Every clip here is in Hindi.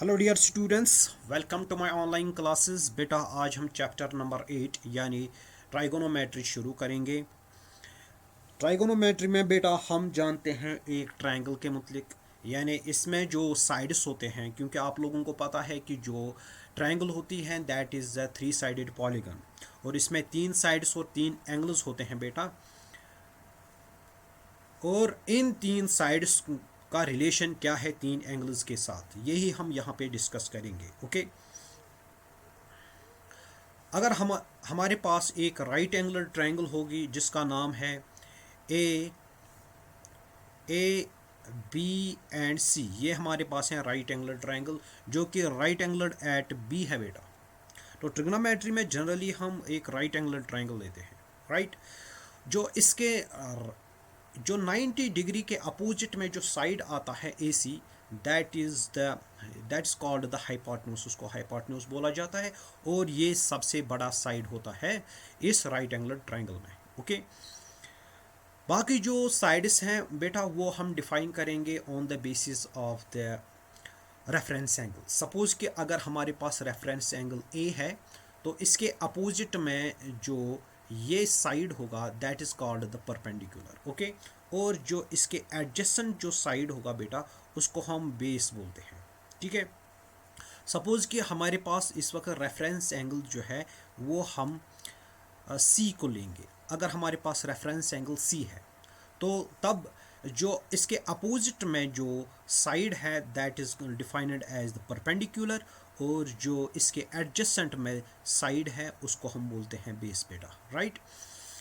Hello dear students, welcome to my online classes. बेटा आज हम चैप्टर नंबर 8 यानी ट्राइगोनोमेट्री शुरू करेंगे। ट्राइगोनोमेट्री में बेटा हम जानते हैं एक ट्रायंगल के मुतलिक, यानी इसमें जो साइड्स होते हैं, क्योंकि आप लोगों को पता है कि जो ट्रायंगल होती है that is a three sided polygon, और इसमें तीन साइड्स और तीन एंगल्स होते हैं बेटा। और इन तीन साइड्स का रिलेशन क्या है तीन एंगल्स के साथ, यही हम यहाँ पे डिस्कस करेंगे। ओके, अगर हम हमारे पास एक राइट एंगुलर ट्रायंगल होगी जिसका नाम है ए ए बी एंड सी, ये हमारे पास है राइट एंगुलर ट्रायंगल जो कि राइट एंगुलर एट बी है बेटा। तो ट्रिग्नोमेट्री में जनरली हम एक राइट एंगुलर ट्रायंगल लेते हैं, राइट। जो इसके जो 90 डिग्री के अपोजिट में जो साइड आता है A C, that is called the hypotenuse, उसको हाइपोटेन्यूज बोला जाता है, और ये सबसे बड़ा साइड होता है इस राइट एंगुलर ट्रायंगल में। ओके, बाकी जो साइड्स हैं बेटा वो हम डिफाइन करेंगे on the basis of the reference angle. Suppose कि अगर हमारे पास रेफरेंस एंगल ए है तो इसके अपोजिट में जो ये साइड होगा that is called the perpendicular. Okay, और जो इसके एडजेसेंट जो साइड होगा बेटा उसको हम बेस बोलते हैं। ठीक है, सपोज कि हमारे पास इस वक्त रेफरेंस एंगल जो है वो हम सी को लेंगे। अगर हमारे पास रेफरेंस एंगल सी है तो तब जो इसके अपोजिट में जो साइड है that is defined as the perpendicular, और जो इसके एडजेसेंट में साइड है उसको हम बोलते हैं बेस बेटा, राइट।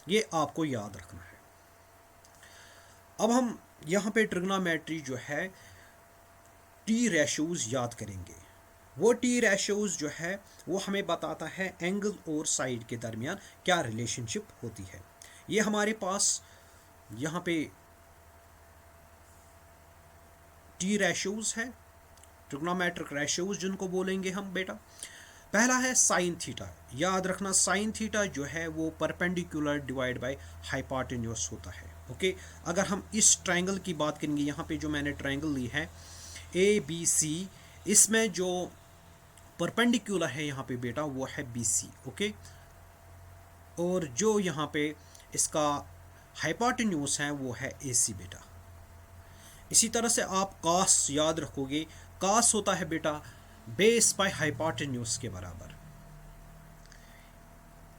ये आपको याद रखना है। अब हम यहाँ पे ट्रिग्नोमेट्री जो है टी रेशोज याद करेंगे। वो टी रेशोज जो है वो हमें बताता है एंगल और साइड के दरमियान क्या रिलेशनशिप होती है। ये हमारे पास यहाँ पे टी रेशोज है, ट्रिग्नोमेट्रिक रेशोज जिनको बोलेंगे हम बेटा। पहला है साइन थीटा। याद रखना साइन थीटा जो है वो परपेंडिकुलर डिवाइड बाय हाइपोटेन्यूज होता है। ओके, अगर हम इस ट्रायंगल की बात करेंगे, यहाँ पे जो मैंने ट्रायंगल ली है ए बी सी, इसमें जो परपेंडिकुलर है यहाँ पे बेटा वो है बी सी। ओके, और जो यहाँ पे इसका हाइपोटेन्यूज है वो है ए सी बेटा। इसी तरह से आप कास याद रखोगे, कास होता है बेटा बेस बाय हाइपोटेन्यूज के बराबर।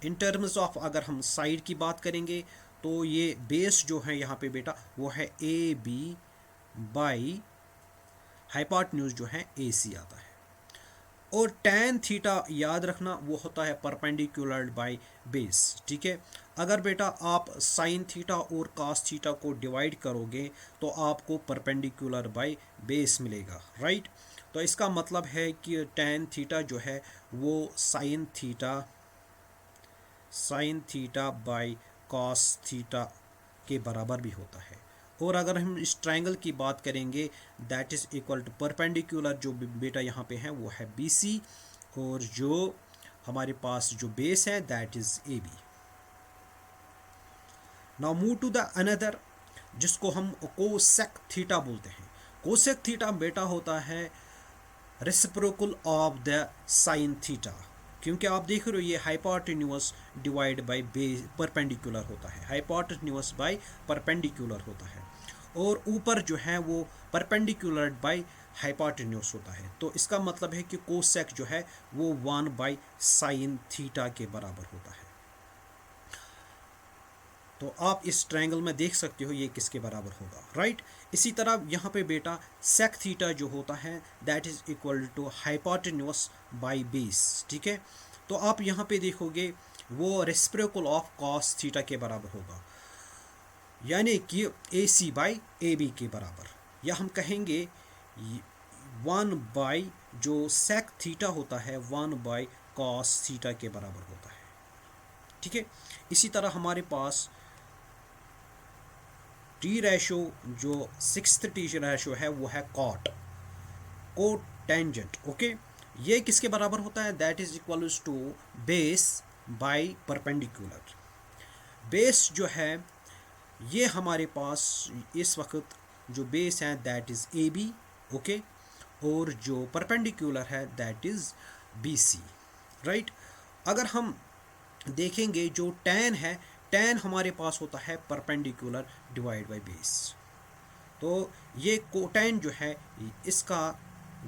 इन टर्म्स ऑफ अगर हम साइड की बात करेंगे तो ये बेस जो है यहाँ पे बेटा वो है ए बी बाई हाइपोटेन्यूज जो है ए सी आता है। और tan थीटा याद रखना वो होता है परपेंडिकुलर बाय बेस। ठीक है, अगर बेटा आप साइन थीटा और cos थीटा को डिवाइड करोगे तो आपको परपेंडिकुलर बाय बेस मिलेगा, राइट। तो इसका मतलब है कि tan थीटा जो है वो sine theta by cos theta के बराबर भी होता है। और अगर हम इस ट्रायंगल की बात करेंगे that is equal to perpendicular जो बेटा यहाँ पे है वो है बी सी, और जो हमारे पास जो बेस है that is A B. Now move to the another जिसको हम कोसेक थीटा बोलते हैं। कोसेक थीटा बेटा होता है reciprocal of the sine theta, क्योंकि आप देख रहे हो ये हाइपोटेन्यूज डिवाइड बाय परपेंडिकुलर होता है, हाइपोटेन्यूज बाय परपेंडिकुलर होता है, और ऊपर जो है वो परपेंडिकुलर बाय हाइपोटेन्यूज होता है। तो इसका मतलब है कि कोसेक जो है वो 1 बाय साइन थीटा के बराबर होता है। तो आप इस ट्रायंगल में देख सकते हो ये किसके बराबर होगा, राइट। इसी तरह यहाँ पे बेटा सेक थीटा जो होता है that is equal to hypotenuse by base. ठीक है, तो आप यहाँ पे देखोगे वो रेसिप्रोकल ऑफ कॉस थीटा के बराबर होगा, यानी कि ए सी बाई ए बी के बराबर, या हम कहेंगे 1 बाई जो सेक थीटा होता है 1 बाई कॉस थीटा के बराबर होता है। ठीक है, इसी तरह हमारे पास टी रेशो जो सिक्स्थ टी रेशो है वो है कोट टेंजेंट। ओके, ये किसके बराबर होता है that is equal to base by perpendicular. Base जो है ये हमारे पास इस वक्त जो बेस है that is A B. Okay, और जो परपेंडिकुलर है that is B C, right. अगर हम देखेंगे जो tan है, tan हमारे पास होता है परपेंडिकुलर डिवाइड बाय बेस। तो ये कोटैन जो है इसका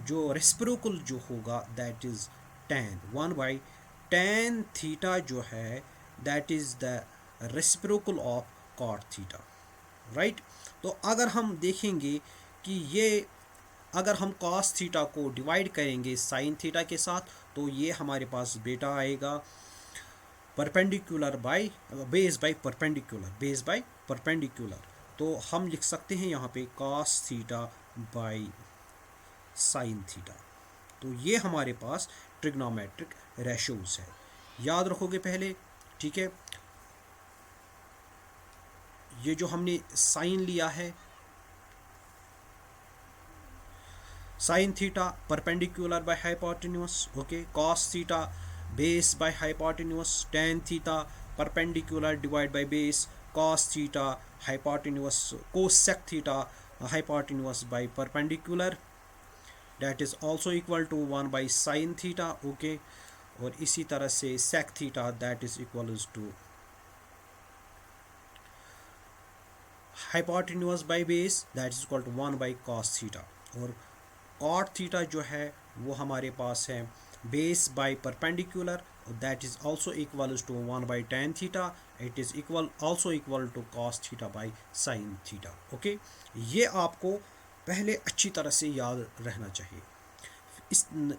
जो रेस्प्रोकल जो होगा that is tan 1/tan theta जो है that is the reciprocal of cot theta, right. तो अगर हम देखेंगे कि ये अगर हम cos थीटा को डिवाइड करेंगे sin थीटा के साथ तो ये हमारे पास बेटा आएगा perpendicular by base by perpendicular. तो हम लिख सकते हैं यहाँ पे cos theta by sin theta. तो ये हमारे पास ट्रिग्नोमेट्रिक रेशोज है, याद रखोगे पहले, ठीक है। ये जो हमने साइन लिया है, sine theta perpendicular by hypotenuse, okay, cos theta base by hypotenuse, tan theta perpendicular divide by base, cos theta hypotenuse, cosec theta hypotenuse by perpendicular that is also equal to 1 by sin theta, okay. और इसी तरह से sec theta that is equals to hypotenuse by base that is equal to 1 by cos theta। और cot theta जो है वो हमारे पास है base by perpendicular that is also equals to 1 by tan theta, it is also equal to cos theta by sin theta, okay. ये आपको पहले अच्छी तरह से याद रहना चाहिए।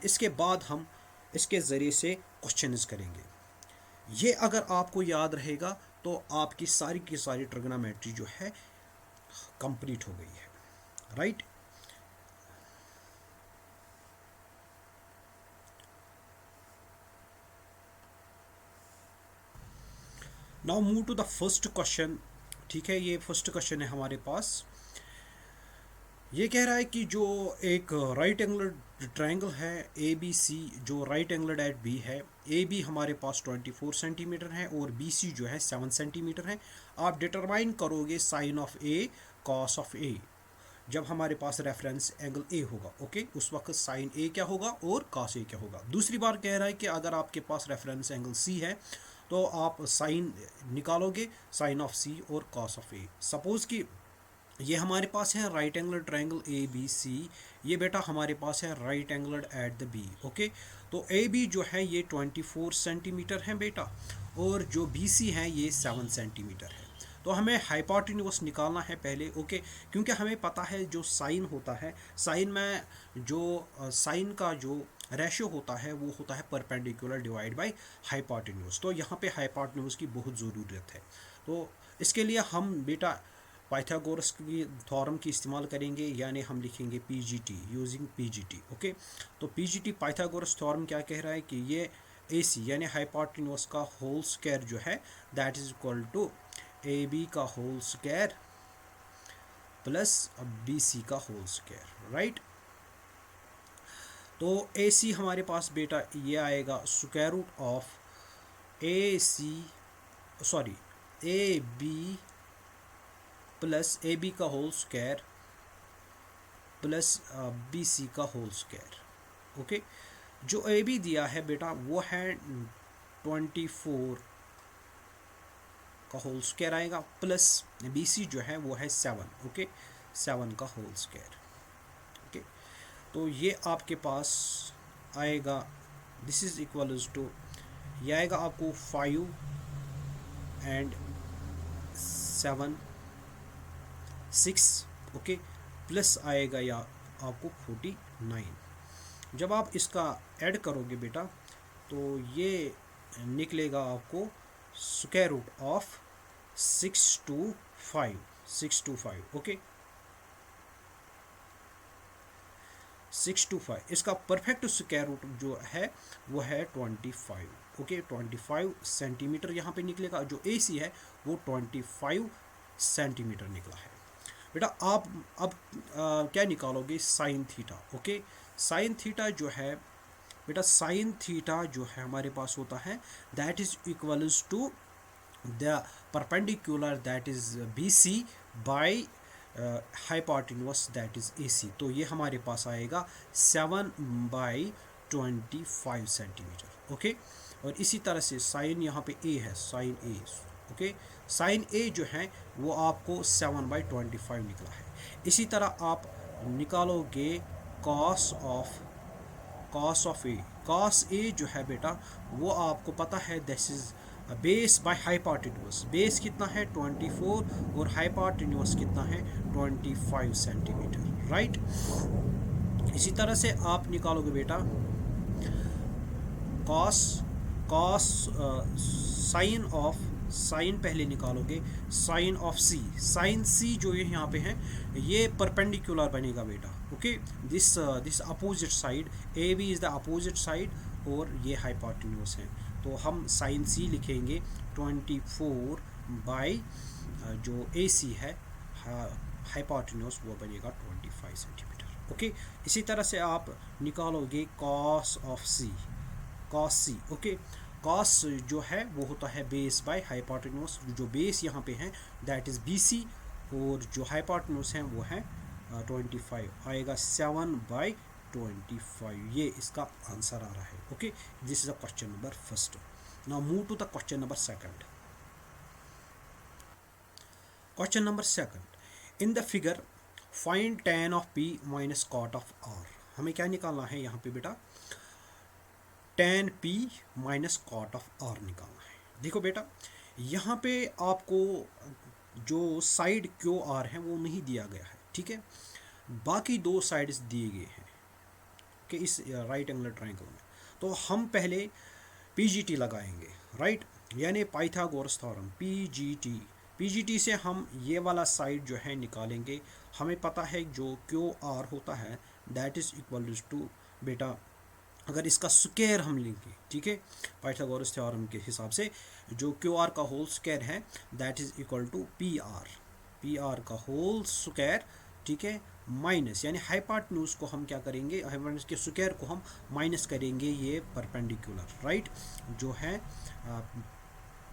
इसके बाद हम इसके ज़रिए से क्वेश्चंस करेंगे। ये अगर आपको याद रहेगा तो आपकी सारी की सारी ट्रिग्नोमेट्री जो है कंप्लीट हो गई है, right. Now move to the first question, ठीक है। ये फर्स्ट क्वेश्चन है हमारे पास। ये कह रहा है कि जो एक राइट एंगल ट्रायंगल है ए बी सी, जो राइट एंगल एट बी है, ए बी हमारे पास 24 सेंटीमीटर है और बी सी जो है 7 सेंटीमीटर है। आप डिटरमाइन करोगे sine of A cos of A जब हमारे पास रेफरेंस एंगल ए होगा, ओके। उस वक्त साइन ए क्या होगा और कॉस ए क्या होगा। दूसरी बार कह रहा है कि अगर आपके पास रेफरेंस एंगल सी है तो आप साइन निकालोगे साइन ऑफ सी और कॉस ऑफ ए। सपोज कि ये हमारे पास है right angle triangle A B C, ये बेटा हमारे पास है right angle at the B, okay. तो ए बी जो है ये 24 सेंटीमीटर है बेटा और जो बी सी है ये 7 सेंटीमीटर है। तो हमें हाइपोटेन्यूस निकालना है पहले, ओके। क्योंकि हमें पता है जो साइन होता है, साइन में जो साइन का जो रेशियो होता है वो होता है परपेंडिकुलर डिवाइड बाय हाइपोटेन्यूस। तो यहाँ पे हाइपोटेन्यूस की बहुत ज़रूरत है। तो इसके लिए हम बेटा पाइथागोरस की थ्योरम की इस्तेमाल करेंगे, यानी हम लिखेंगे पीजीटी यूजिंग पीजीटी, ओके। तो पीजीटी पाइथागोरस थ्योरम क्या कह रहा है कि ये एसी यानी हाइपोटेन्यूस का होल स्क्वायर जो है that is equal to A B का whole square plus B C का होल स्क्वायर, राइट। तो ए सी हमारे पास बेटा ये आएगा square root of A C sorry A B plus A B का whole square plus B C का होल स्क्वायर, ओके। जो ए बी दिया है बेटा वो है 24 का होल स्क्वायर आएगा प्लस बी सी जो है वो है 7, ओके, 7 का होल स्क्वायर, ओके। तो ये आपके पास आएगा दिस इज इक्वल्स टू ये आएगा आपको 5 एंड 7 6, ओके, प्लस आएगा या आपको 49। जब आप इसका ऐड करोगे बेटा तो ये निकलेगा आपको स्क्वायर रूट ऑफ 625, ओके, 625। इसका परफेक्ट स्क्वायर रूट जो है वो है 25, ओके। 25 सेंटीमीटर यहाँ पे निकलेगा। जो ए सी है वो 25 सेंटीमीटर निकला है बेटा। आप अब क्या निकालोगे sine theta, okay. Sign theta जो है बेटा, साइन थीटा जो है हमारे पास होता है that is equals to the perpendicular that is B C by hypotenuse that is AC, तो ये हमारे पास आएगा 7/25 सेंटीमीटर। ओके, और इसी तरह से साइन यहाँ पे A है, sine A। Okay, sine A जो है वो आपको 7/25 निकला है। इसी तरह आप निकालोगे cos of A. Cos A जो है बेटा वो आपको पता है this is base by hypotenuse. Base कितना है 24 और हाइपोटेन्यूस कितना है 25 सेंटीमीटर, राइट। इसी तरह से आप निकालोगे बेटा कॉस कॉस साइन पहले निकालोगे sine of C. Sine C जो ये यहाँ पे है ये परपेंडिकुलर बनेगा बेटा। Okay, this opposite side, A B is the opposite side और ये हाइपोटेन्यूस है, तो हम साइन सी लिखेंगे 24 बाई जो ए सी है हाइपोटेन्यूस वो बनेगा 25 सेंटीमीटर। ओके, इसी तरह से आप निकालोगे cos of C, cos C. Okay, cos जो है वो होता है बेस बाय हाइपोटेन्यूस, जो बेस यहाँ पे है दैट इज़ BC और जो हाइपोटेन्यूस है वो है 25, आएगा 7/25। ये इसका आंसर आ रहा है। Okay, this is a question number first. Now move to the question number second. Question number second, in the figure find tan of P minus cot of R। हमें क्या निकालना है यहाँ पे बेटा, tan P minus cot of R निकालना है। देखो बेटा यहाँ पे आपको जो साइड QR है वो नहीं दिया गया है, ठीक है, बाकी दो साइड्स दिए गए हैं कि इस राइट एंगल ट्रायंगल में। तो हम पहले PGT लगाएंगे, राइट, यानी पाइथागोरस थ्योरम PGT से हम ये वाला साइड जो है निकालेंगे। हमें पता है जो QR होता है दैट इज़ इक्वल टू बेटा, अगर इसका स्क्वायर हम लेंगे, ठीक है, पाइथागोरस थ्योरम के हिसाब से जो QR का होल स्क्वायर है that is equal to PR का होल स्क्वायर, ठीक है, माइनस यानी हाइपोटेन्यूज को हम क्या करेंगे, हाइपोटेन्यूज के स्क्वायर को हम माइनस करेंगे ये परपेंडिकुलर, राइट, जो है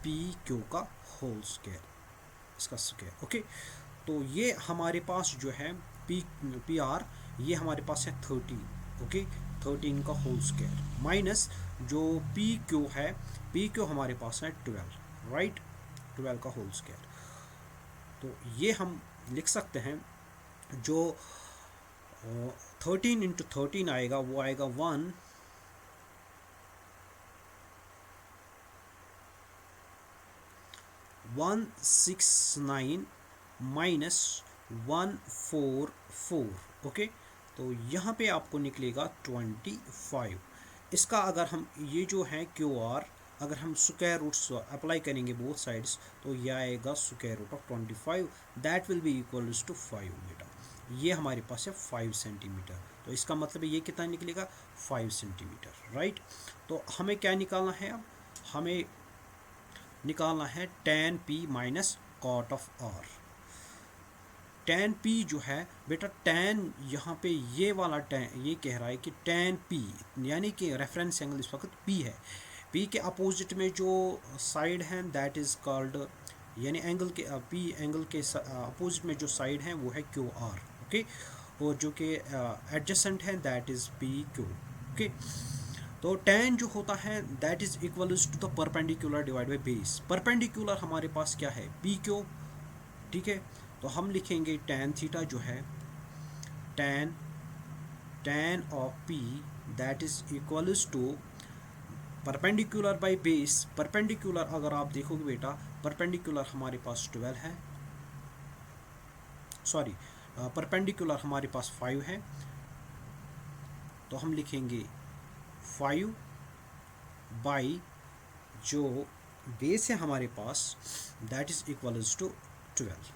PQ का होल स्क्वायर, इसका स्क्वायर। ओके, तो ये हमारे पास जो है PR ये हमारे पास है 13। ओके, 13 का होल स्क्वायर माइनस जो PQ है, PQ हमारे पास है 12, राइट, 12 का होल स्क्वायर। तो ये हम लिख सकते हैं जो 13 इंटू 13 आएगा वो आएगा 169 माइनस 144। ओके, तो यहाँ पे आपको निकलेगा 25। इसका अगर हम ये जो है QR अगर हम स्क्वायर रूट्स अप्लाई करेंगे बोथ साइड्स तो यह आएगा square root of 25 that will be equals to 5 बेटा। ये हमारे पास है 5 सेंटीमीटर, तो इसका मतलब ये कितना निकलेगा 5 सेंटीमीटर, राइट। तो हमें क्या निकालना है, अब हमें निकालना है tan P minus cot of R। tan P जो है बेटा, tan यहाँ पे ये वाला tan ये कह रहा है कि tan P यानी कि रेफरेंस एंगल इस वक्त P है, P के अपोजिट में जो साइड है दैट इज़ कॉल्ड, यानी एंगल के P एंगल के अपोजिट में जो साइड है वो है QR। ओके, और जो कि एडजेसेंट है दैट इज़ PQ। ओके, तो tan जो होता है that is equals to the perpendicular divide by base. Perpendicular हमारे पास क्या है PQ, ठीक है, तो हम लिखेंगे tan थीटा जो है tan of P that is equals to perpendicular by base. Perpendicular अगर आप देखोगे बेटा, परपेंडिकुलर हमारे पास 12 है, सॉरी परपेंडिकुलर हमारे पास 5 है, तो हम लिखेंगे 5 बाई जो बेस है हमारे पास दैट इज़ इक्वल्स टू 12।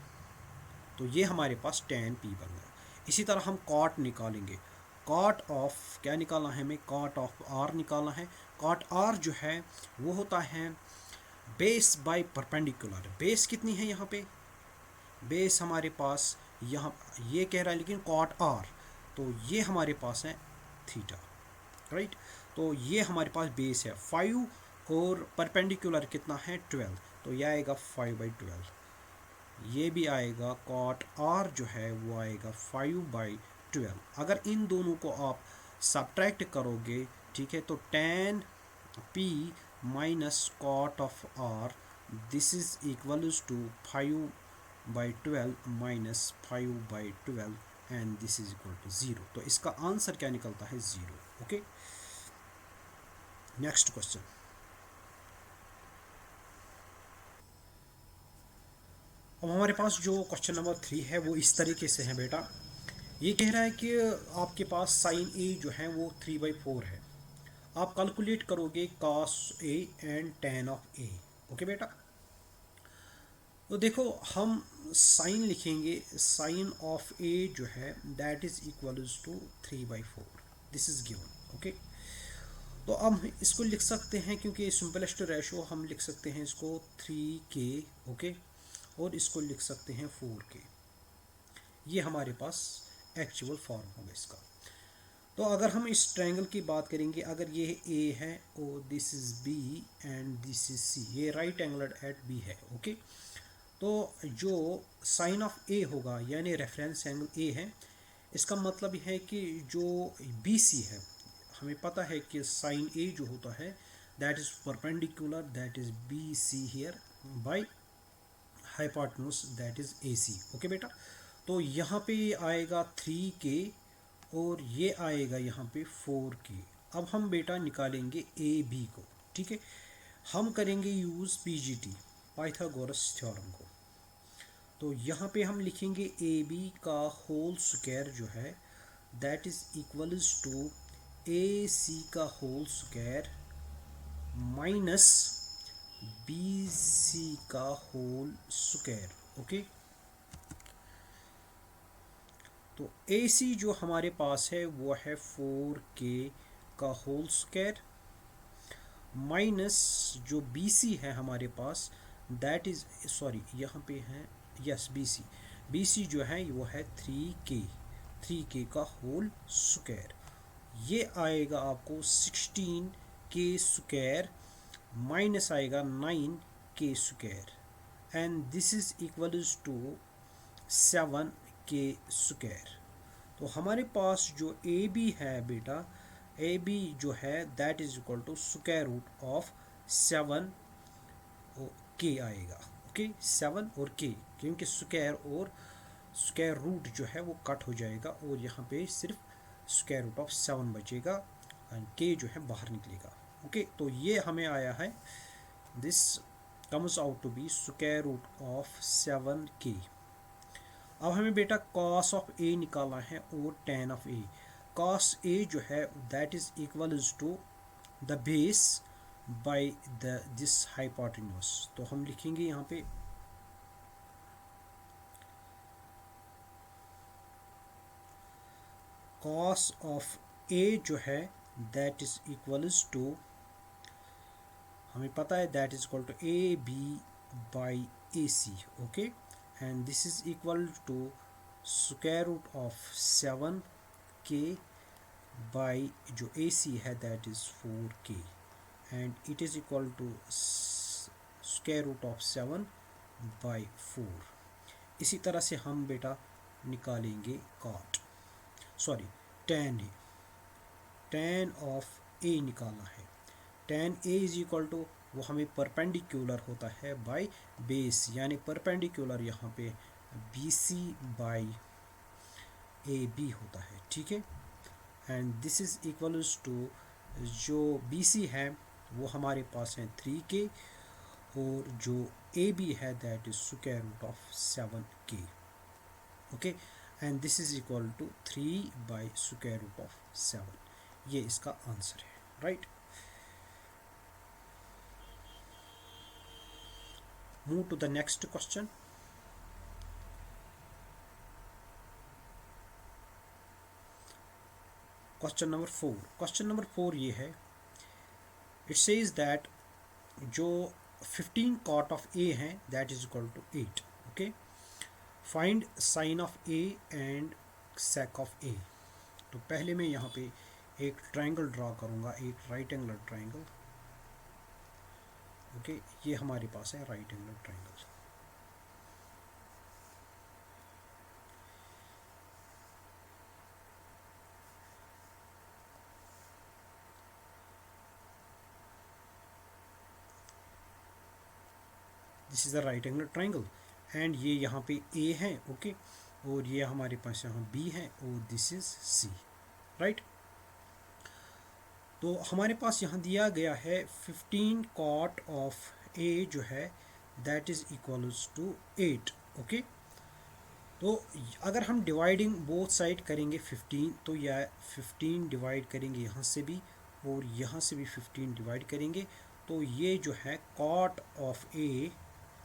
तो ये हमारे पास tan P बन गया। इसी तरह हम cot निकालेंगे, cot ऑफ क्या निकालना है हमें, cot ऑफ R निकालना है। cot R जो है वो होता है बेस बाय परपेंडिकुलर। बेस कितनी है यहाँ पे, बेस हमारे पास यहाँ ये कह रहा है लेकिन cot R, तो ये हमारे पास है थीटा, राइट। तो ये हमारे पास बेस है 5 और परपेंडिकुलर कितना है 12, तो यह आएगा 5/12। ये भी आएगा कॉट आर जो है वो आएगा 5/12। अगर इन दोनों को आप सब्ट्रैक्ट करोगे, ठीक है, तो tan p minus cot of R, this is equals to 5/12 minus 5/12 and this is equal to 0। तो इसका आंसर क्या निकलता है? 0। Okay, next question. अब हमारे पास जो क्वेश्चन नंबर 3 है वो इस तरीके से है बेटा। ये कह रहा है कि आपके पास साइन ए जो है वो 3/4 है। आप कैलकुलेट करोगे cos A and ten of A. Okay बेटा, तो देखो हम साइन लिखेंगे, साइन ऑफ ए जो है that is equals to 3/4, this is given. Okay, तो अब हम इसको लिख सकते हैं, क्योंकि सिंपलेस्ट रेशो हम लिख सकते हैं इसको 3k। ओके, और इसको लिख सकते हैं 4k। ये हमारे पास एक्चुअल फॉर्म होगा इसका। तो अगर हम इस ट्रायंगल की बात करेंगे, अगर ये ए है और this is B and this is C, ये राइट एंगल एट बी है। ओके, तो जो साइन ऑफ ए होगा यानी रेफरेंस एंगल ए है, इसका मतलब है कि जो बी सी है, हमें पता है कि साइन ए जो होता है that is perpendicular, that is B C here by hypotenuse that is A C. Okay बेटा, तो यहाँ पे आएगा 3k और ये आएगा यहाँ पे 4k। अब हम बेटा निकालेंगे ए बी को। ठीक है, हम करेंगे यूज़ पीजीटी, पाइथागोरस थ्योरम को। तो यहाँ पे हम लिखेंगे ए बी का होल स्क्वायर जो है that is equals to A C का whole square minus B C का होल स्क्वायर। ओके, तो ए सी जो हमारे पास है वो है 4k का होल स्क्वायर माइनस जो बी सी है हमारे पास दैट इज, सॉरी यहाँ पे है, यस बी सी जो है वो है 3k का होल स्क्वायर। ये आएगा आपको 16k स्क्वायर माइनस आएगा 9k square and this is equals to 7k square. तो हमारे पास जो ए बी है बेटा, ए बी जो है that is equal to square root of 7k आएगा। ओके, 7 और k, क्योंकि स्क्वायर और स्क्वायर रूट जो है वो कट हो जाएगा और यहाँ पे सिर्फ स्क्वायर रूट ऑफ 7 बचेगा एंड k जो है बाहर निकलेगा। ओके, तो ये हमें आया है, this comes out to be square root of 7k। अब हमें बेटा कॉस ऑफ ए निकालना है और tan of A. Cos A जो है that is equals to the base by the this hypotenuse. तो हम लिखेंगे यहाँ पे कॉस ऑफ ए जो है दैट इज इक्वल्स टू, हमें पता है that is equal to A B by A C. Okay, and this is equal to square root of 7k by जो ए सी है that is 4k and it is equal to square root of 7 by 4। इसी तरह से हम बेटा निकालेंगे कॉट, सॉरी टेन है, टेन ऑफ ए निकालना है। Tan A is equal to, वो हमें परपेंडिकुलर होता है बाय बेस, यानी परपेंडिकुलर यहाँ पे B C by A B होता है। ठीक है, and this is equals to जो बी सी है वो हमारे पास है 3k और जो ए बी है that is square root of 7k। Okay, and this is equal to 3 by square root of 7। ये इसका आंसर है, right. Move to the next question. Question number 4. Question number 4 ये है, it says that जो 15 cot of A है that is equal to 8. Okay, find sin of A and sec of A. तो पहले मैं यहाँ पे एक ट्रायंगल ड्रा करूँगा, एक राइट एंगल ट्रायंगल। ओके, ये हमारे पास है right angle triangle. This is the right angle triangle and ये यहाँ पे ए है ओके और ये हमारे पास यहाँ बी है और दिस इज सी राइट। तो हमारे पास यहाँ दिया गया है 15 cot ऑफ ए जो है that is equals to 8 okay. तो अगर हम डिवाइडिंग बोथ साइड करेंगे 15 तो या 15 डिवाइड करेंगे यहाँ से भी और यहाँ से भी 15 डिवाइड करेंगे तो ये जो है cot ऑफ ए,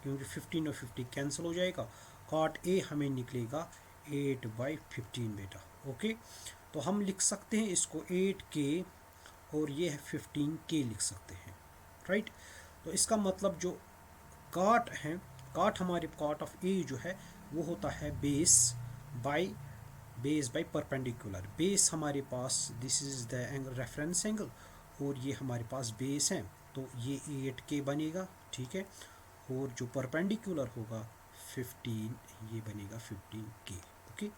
क्योंकि 15 और 50 कैंसिल हो जाएगा, cot ए हमें निकलेगा 8/15 बेटा ओके। तो हम लिख सकते हैं इसको 8k और ये है 15k लिख सकते हैं राइट। तो इसका मतलब जो cot है, cot हमारे cot ऑफ ए जो है वो होता है बेस बाय परपेंडिकुलर। बेस हमारे पास this is the angle reference angle और ये हमारे पास बेस है तो ये 8k बनेगा ठीक है और जो परपेंडिकुलर होगा 15 ये बनेगा 15k ओके।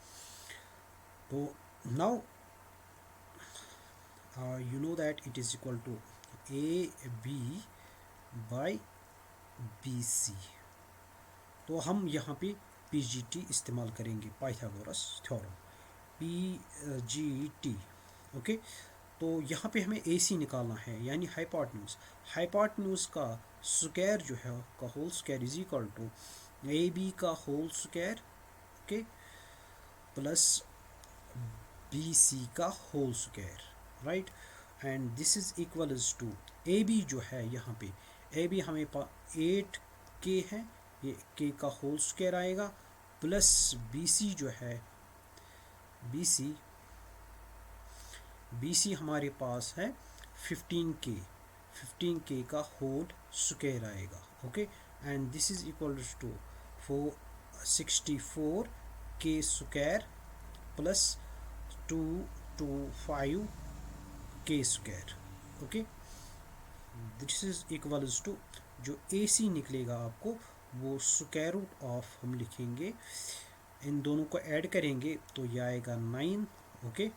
तो now you know that it is equal to AB by BC। तो हम यहाँ पे PGT इस्तेमाल करेंगे, पाइथागोरस थ्योरम PGT ओके। तो यहाँ पे हमें AC निकालना है यानी हाइपोटेन्यूज का स्क्वायर जो है का whole square is equal to AB का whole square okay plus BC का whole square right and this is equals to AB जो है यहाँ पे AB हमें 8k है ये k का होल स्क्वायर आएगा प्लस BC जो है BC हमारे पास है 15k का होल स्क्वायर आएगा okay and this is equals to 464k square plus 225k square okay. This is equals to जो AC निकलेगा आपको वो स्क्वायर रूट ऑफ हम लिखेंगे, इन दोनों को ऐड करेंगे तो ये आएगा 9 ओके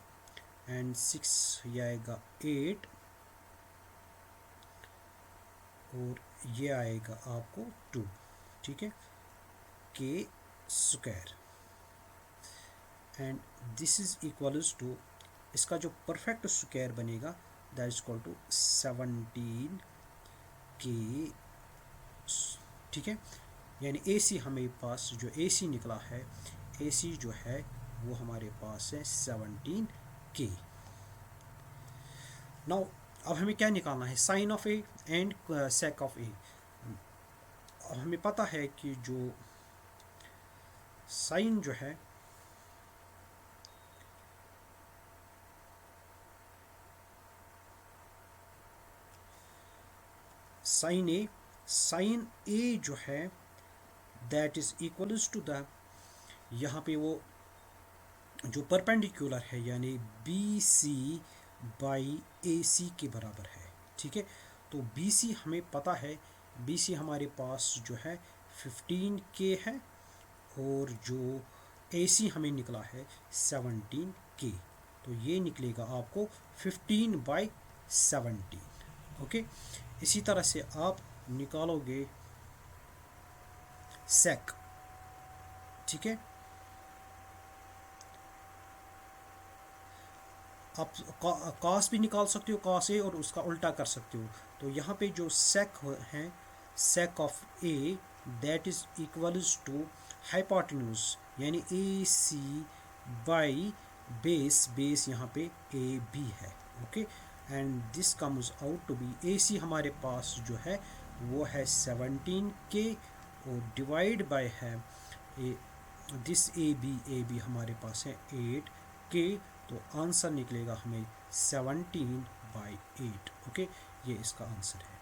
एंड 6 ये आएगा 8 और ये आएगा आपको 2 ठीक है k square and this is equals to इसका जो परफेक्ट स्क्वायर बनेगा that is equal to 17k ठीक है। यानी AC हमें पास जो AC निकला है AC जो है वो हमारे पास है 17k। नाउ अब हमें क्या निकालना है, sine of A and sec of A. हमें पता है कि जो साइन जो है साइन ए जो है that is equals to the यहाँ पे वो जो परपेंडिकुलर है यानी BC बाई AC के बराबर है ठीक है। तो BC हमें पता है, BC हमारे पास जो है 15k है और जो AC हमें निकला है 17k तो ये निकलेगा आपको 15/17 ओके। इसी तरह से आप निकालोगे सेक ठीक है। आप कॉस भी निकाल सकते हो, कॉस ए और उसका उल्टा कर सकते हो। तो यहाँ पे जो सेक है sec of A that is equals to hypotenuse यानी AC बाई बेस यहाँ पे AB है okay and this comes out to be AC हमारे पास जो है वो है 17k और डिवाइड बाय है दिस AB हमारे पास है 8k तो आंसर निकलेगा हमें 17/8 ओके ये इसका आंसर है।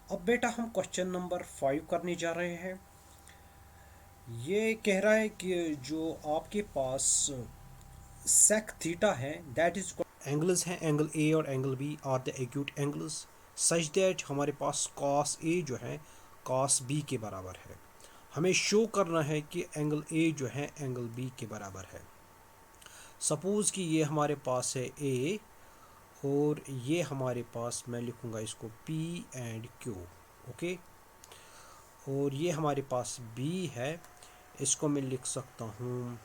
अब बेटा हम क्वेश्चन नंबर 5 करने जा रहे हैं। ये कह रहा है कि जो आपके पास सेक थीटा है दैट इज एंगल्स हैं, एंगल A और angle B are the acute angles such that हमारे पास कॉस A जो है कॉस B के बराबर है। हमें शो करना है कि एंगल A जो है एंगल B के बराबर है। सपोज़ कि ये हमारे पास है A और ये हमारे पास मैं लिखूँगा इसको P एंड Q, ओके। और ये हमारे पास B है, इसको मैं लिख सकता हूँ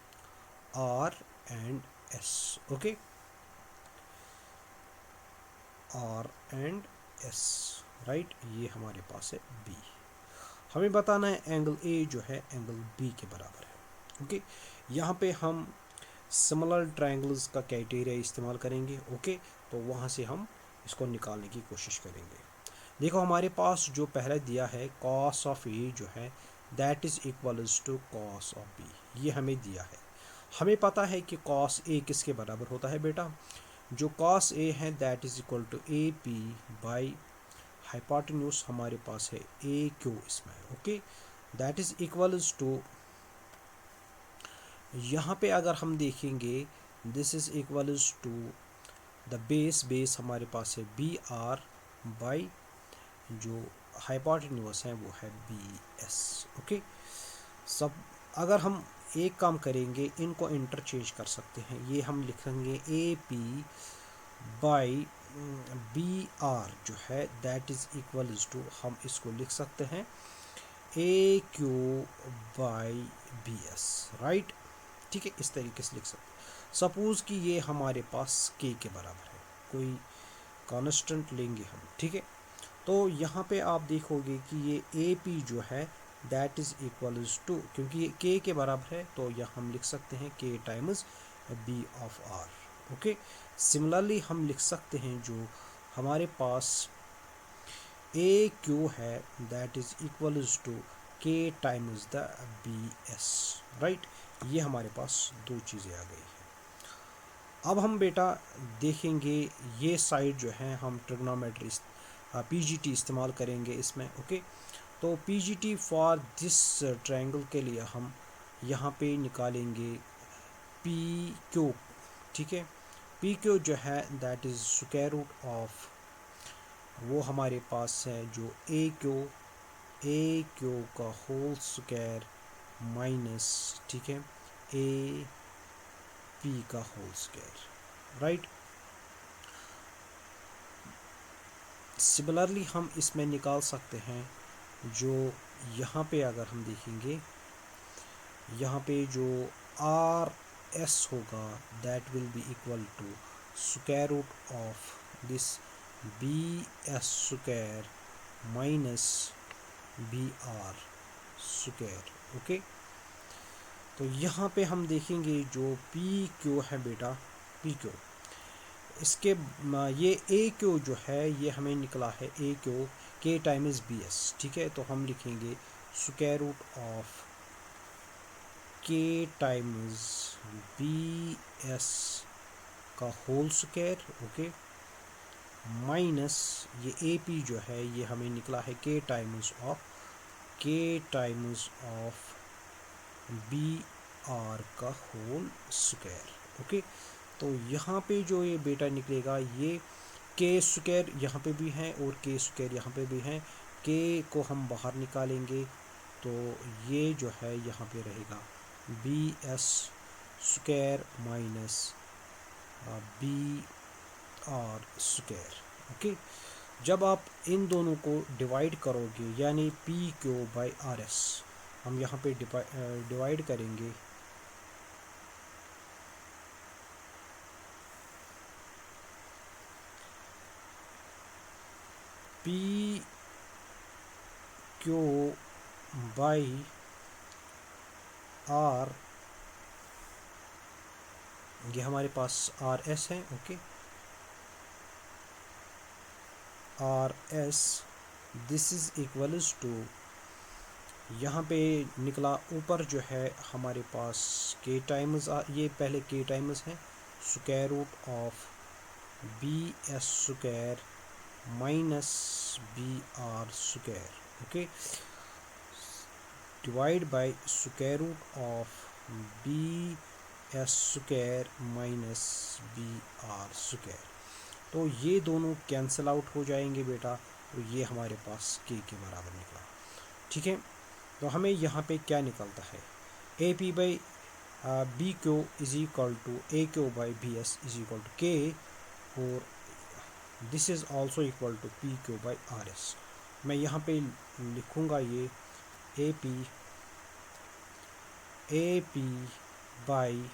R and S, okay, R and S, right. ये हमारे पास है B। हमें बताना है एंगल A जो है एंगल B के बराबर है, ओके। यहाँ पे हम सिमिलर ट्रायंगल्स का क्राइटेरिया इस्तेमाल करेंगे, ओके। तो वहाँ से हम इसको निकालने की कोशिश करेंगे। देखो हमारे पास जो पहले दिया है cos ऑफ A जो है that is equals to cos of B, ये हमें दिया है। हमें पता है कि cos A किसके बराबर होता है बेटा, जो cos A है that is equal to AP by hypotenuse हमारे पास है AQ इसमें, okay. That is equals to, यहाँ पे अगर हम देखेंगे this is equals to the base हमारे पास है BR बाई जो हाइपोटेन्यूज है वो है BS, ओके। सब अगर हम एक काम करेंगे, इनको इंटरचेंज कर सकते हैं, ये हम लिखेंगे AP बाई BR जो है दैट इज़ इक्वल्स टू, हम इसको लिख सकते हैं AQ बाई BS, राइट। ठीक है, इस तरीके से लिख सकते हैं। सपोज़ कि ये हमारे पास K के बराबर है, कोई कांस्टेंट लेंगे हम, ठीक है। तो यहाँ पे आप देखोगे कि ये AP जो है दैट इज़ इक्वल्स टू, क्योंकि ये K के बराबर है तो यहाँ हम लिख सकते हैं K times B of R, okay. Similarly हम लिख सकते हैं जो हमारे पास AQ है that is equals to K times the BS, right. ये हमारे पास दो चीज़ें आ गई हैं। अब हम बेटा देखेंगे ये साइड जो है हम ट्रिग्नोमेट्री PGT इस्तेमाल करेंगे इसमें, ओके। तो PGT फॉर दिस ट्रायंगल के लिए हम यहाँ पे निकालेंगे PQ, ठीक है। PQ जो है that is square root of, वो हमारे पास है जो AQ का होल स्क्वायर माइनस, ठीक है, AP का होल स्क्वायर, राइट। सिमिलरली हम इसमें निकाल सकते हैं जो यहाँ पे अगर हम देखेंगे, यहाँ पे जो RS होगा that will be equal to square root of this BS square minus BR square, okay. तो यहाँ पे हम देखेंगे जो PQ है बेटा, PQ इसके ये AQ जो है ये हमें निकला है AQ K टाइम्स BS, ठीक है। तो हम लिखेंगे square root of K times BS का होल स्क्वायर, ओके, माइनस ये AP जो है ये हमें निकला है K टाइम्स ऑफ BR का होल स्क्वायर, ओके। तो यहाँ पे जो ये बेटा निकलेगा ये K स्क्वायर यहाँ पे भी है और K स्क्वायर यहाँ पे भी है, K को हम बाहर निकालेंगे तो ये जो है यहाँ पे रहेगा BS square minus BR square, okay. जब आप इन दोनों को डिवाइड करोगे यानी PQ बाई RS, हम यहाँ पे डिवाइड करेंगे PQ बाई R, ये हमारे पास RS है, okay, RS this is equals to, यहाँ पे निकला ऊपर जो है हमारे पास K टाइम्स, ये पहले K टाइम्स है square root of BS square minus BR square, okay, divide by square root of BS square minus BR square. तो ये दोनों कैंसिल आउट हो जाएंगे बेटा, तो ये हमारे पास K के बराबर निकला, ठीक है। तो हमें यहाँ पे क्या निकलता है, AP by BQ is equal to AQ by BS is equal to K, और this is also equal to P Q by R S. मैं यहाँ पे लिखूँगा ये A P by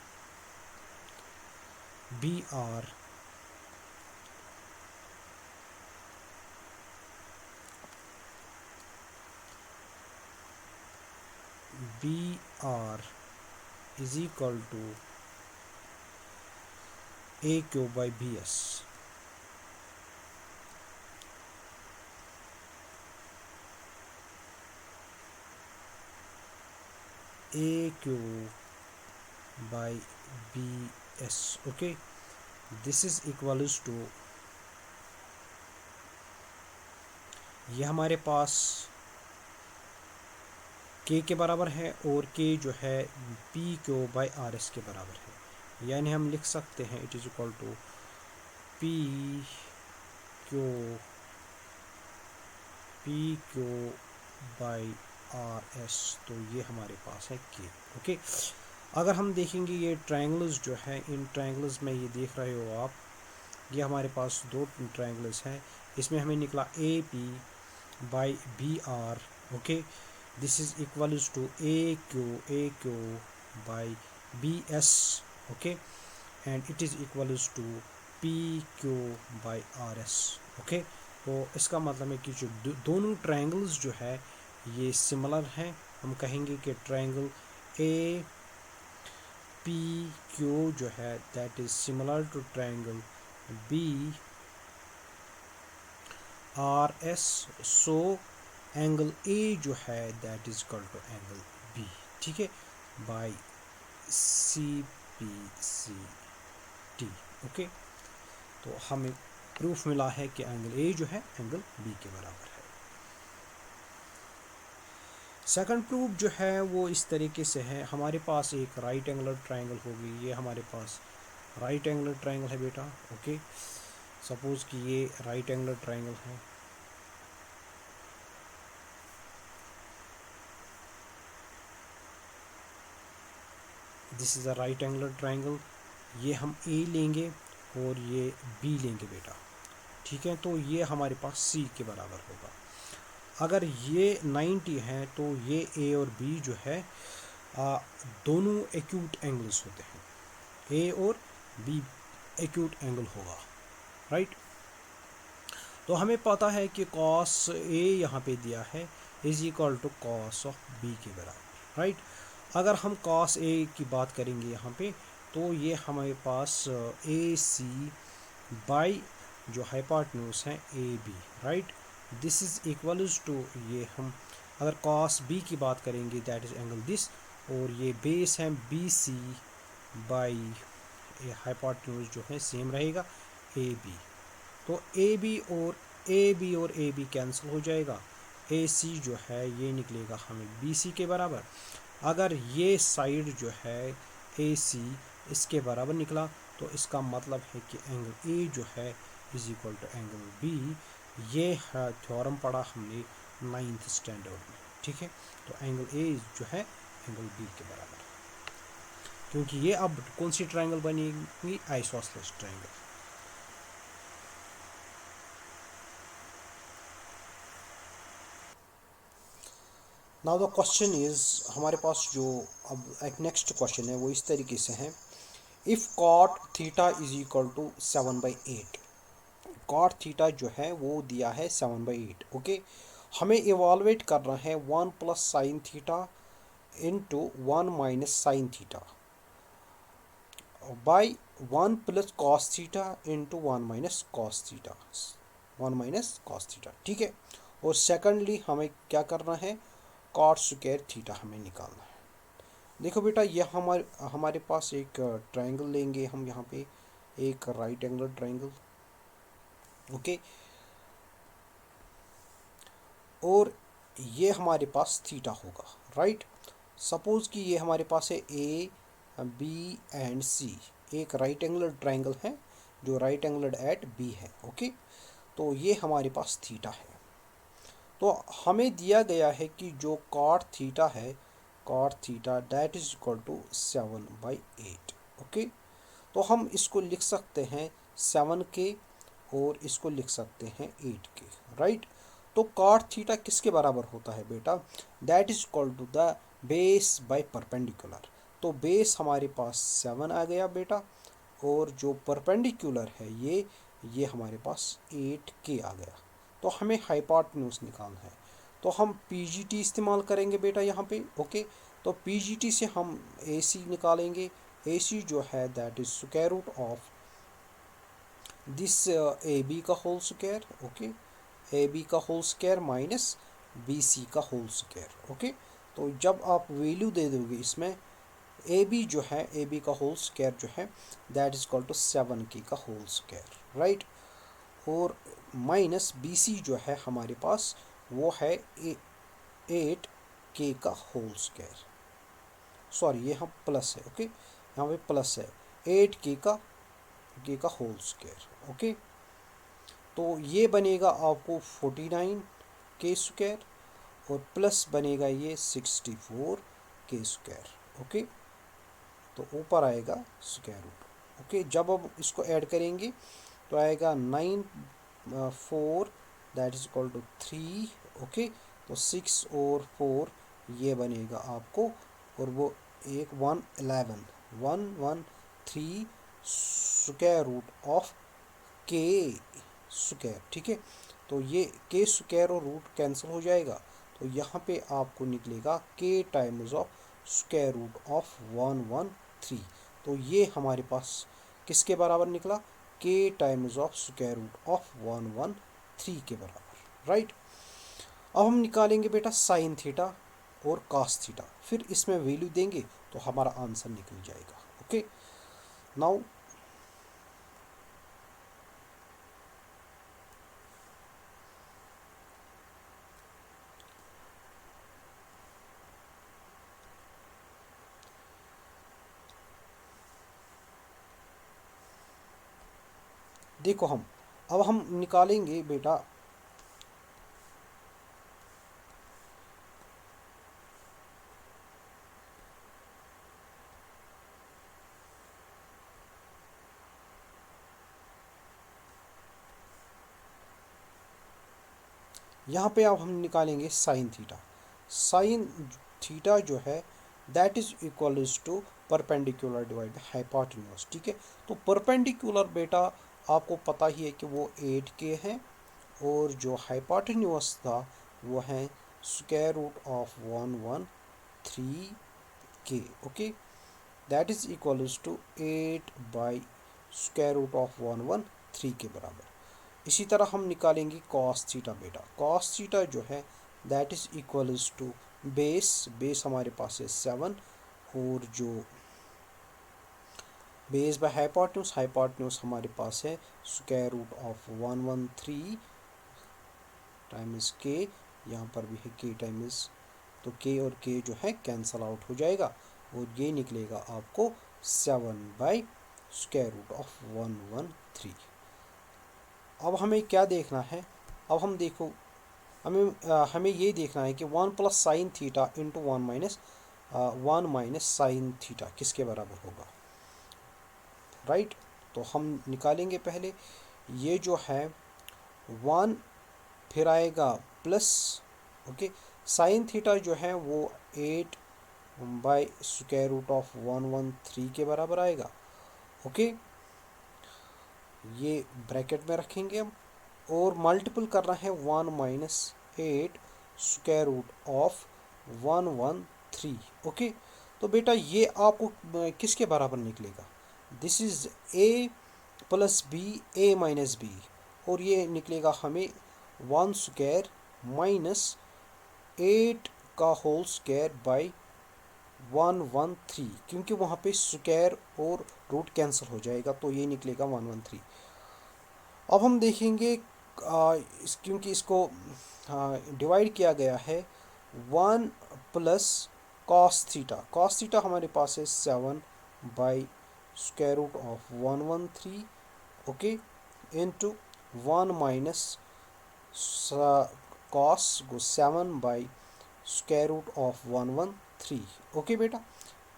B R is equal to A Q by BS. A Q by BS. Okay, this is equals to, ये हमारे पास K के बराबर है और K जो है P Q by R S के बराबर है, यानी हम लिख सकते हैं it is equal to P Q by R S. तो ये हमारे पास है K। ओके, अगर हम देखेंगे ये ट्रायंगल्स जो है, इन ट्रायंगल्स में ये देख रहे हो आप, ये हमारे पास दो ट्रायंगल्स हैं, इसमें हमें निकला A P by B R. Okay, this is equals to A Q by B S. Okay, and it is equals to P Q by R S. Okay, तो इसका मतलब है कि जो दोनों ट्रायंगल्स जो है ये सिमिलर हैं। हम कहेंगे कि ट्रायंगल ए पी क्यू जो है that is similar to triangle B R S. So angle A जो है that is equal to angle B, ठीक है, by C P C T. Okay, तो हमें प्रूफ मिला है कि एंगल ए जो है एंगल बी के बराबर है। सेकंड प्रूफ जो है वो इस तरीके से है, हमारे पास एक राइट एंगुलर ट्रायंगल होगी, ये हमारे पास राइट एंगुलर ट्रायंगल है बेटा। ओके, सपोज कि ये राइट एंगुलर ट्रायंगल है, this is a right angular triangle. ये हम ए लेंगे और ये बी लेंगे बेटा, ठीक है, तो ये हमारे पास सी के बराबर होगा। अगर ये 90 है तो ये ए और बी जो है दोनों एक्यूट एंगल्स होते हैं, ए और बी एक्यूट एंगल होगा, राइट। तो हमें पता है कि कॉस ए यहाँ पे दिया है is equal to cos of B के बराबर, राइट। अगर हम कॉस ए की बात करेंगे यहाँ पे, तो ये हमारे पास ए सी बाई जो हाइपोटेन्यूज है A B, right, this is equals to, ये हम अगर कॉस बी की बात करेंगे दैट इज एंगल दिस, और ये बेस है बी सी बाई हाइपोटेन्यूज जो है सेम रहेगा ए बी। तो ए बी और ए बी कैंसिल हो जाएगा, ए सी जो है ये निकलेगा हमें बी सी के बराबर। अगर ये साइड जो है ए सी इसके बराबर निकला तो इसका मतलब है कि एंगल ए जो है is equal to angle B. ये है थ्योरम पढ़ा हमने 9th स्टैंडर्ड में, ठीक है। तो एंगल ए जो है एंगल बी के बराबर, क्योंकि ये अब कौन सी ट्रायंगल बनेगी, isosceles triangle. Now the question is, हमारे पास जो अब एक नेक्स्ट क्वेश्चन है वो इस तरीके से है, if cot theta is equal to 7/8, cot theta जो है वो दिया है 7/8। ओके, हमें इवालुएट करना है 1 plus sine theta into 1 minus sine theta by 1 plus cos theta into 1 minus cos theta, 1 minus cos theta, ठीक है। और सेकंडली हमें क्या करना है, कॉट स्क्वायर थीटा हमें निकालना है। देखो बेटा, ये हमारे पास एक ट्रायंगल लेंगे हम यहाँ पे, एक राइट एंगुलर ट्रायंगल। ओके, और ये हमारे पास थीटा होगा, राइट। सपोज कि ये हमारे पास है ए बी एंड सी, एक राइट एंगुलर ट्रायंगल है जो राइट एंगुलर एट बी है। ओके, तो ये हमारे पास थीटा है। तो हमें दिया गया है कि जो कॉट थीटा है, cot theta that is equal to 7/8। Okay, तो हम इसको लिख सकते हैं 7 के और इसको लिख सकते हैं 8k, राइट। तो कॉट थीटा किसके बराबर होता है बेटा? That is equal to the base by perpendicular. तो बेस हमारे पास 7 आ गया बेटा, और जो परपेंडिकुलर है ये हमारे पास 8k आ गया। तो हमें हाइपोटेन्यूज निकालना है, तो हम पीजीटी इस्तेमाल करेंगे बेटा यहाँ पे। ओके, तो पीजीटी से हम एसी निकालेंगे। एसी जो है that is square root of this A B का whole square. Okay, A B का whole square minus B C का होल स्क्वायर। ओके, तो जब आप वैल्यू दे दोगे इसमें, ए बी जो है ए बी का होल स्क्वायर जो है that is equal to 7k का होल स्क्वायर, राइट। और माइनस बी सी जो है हमारे पास वो है 8k का होल स्क्वायर। सॉरी, ये यहाँ प्लस है। ओके, यहाँ पे प्लस है 8k का होल स्क्वायर। ओके, तो ये बनेगा आपको 49k स्क्वायर, और प्लस बनेगा ये 64k स्क्वायर। ओके, तो ऊपर आएगा स्क्वायर रूट। ओके, जब अब इसको ऐड करेंगे तो आएगा 9 4 that is equal to 3। Okay, तो 6 और 4 ये बनेगा आपको, और वो एक 113 स्क्वायर रूट ऑफ के स्क्वायर। ठीक है, तो ये के स्क्वायर और रूट कैंसिल हो जाएगा, तो यहाँ पे आपको निकलेगा k times of square root of 113। तो ये हमारे पास किसके बराबर निकला? K times of square root of 113 के बराबर, राइट। अब हम निकालेंगे बेटा साइन थीटा और कॉस थीटा, फिर इसमें वैल्यू देंगे तो हमारा आंसर निकल जाएगा। ओके, नाउ देखो, हम निकालेंगे बेटा यहाँ पे अब हम निकालेंगे साइन थीटा। साइन थीटा जो है that is equals to perpendicular divide by hypotenuse. ठीक है, तो परपेंडिकुलर बेटा आपको पता ही है कि वो 8k है, और जो हाइपोटेन्यूज था वो है square root of 113k। Okay, that is equals to 8 by square root of 113 के बराबर। इसी तरह हम निकालेंगे कॉस थीटा बेटा। कॉस थीटा जो है that is equals to base हमारे पास है 7, और जो बेस बाय हाइपोटेन्यूज हमारे पास है स्क्वायर रूट ऑफ 113 टाइम्स के, यहाँ पर भी है के टाइम्स, तो के और के जो है कैंसल आउट हो जाएगा, और ये निकलेगा आपको 7 बाई स्क्वायर रूट ऑफ 113। अब हमें क्या देखना है? अब हम देखो, हमें ये देखना है कि 1 plus sine theta into 1 minus sine theta किसके बराबर होगा, राइट। तो हम निकालेंगे पहले, ये जो है 1 फिर आएगा प्लस। ओके, साइन थीटा जो है वो 8 बाई स्क्वायर रूट ऑफ 113 के बराबर आएगा। ओके, ये ब्रैकेट में रखेंगे हम, और मल्टीपल करना है 1 minus 8 square root of 113। Okay, तो बेटा ये आपको किसके बराबर निकलेगा? This is A plus B, A minus B, और ये निकलेगा हमें 1 स्क्वायर माइनस 8 का होल स्क्वायर बाई 113, क्योंकि वहाँ पे स्क्वायर और रूट कैंसिल हो जाएगा, तो ये निकलेगा 113। अब हम देखेंगे क्योंकि इसको डिवाइड किया गया है 1 प्लस कॉस थीटा हमारे पास है 7 by square root of 113। Okay, into 1 minus cos को 7 by square root of 113। Okay बेटा,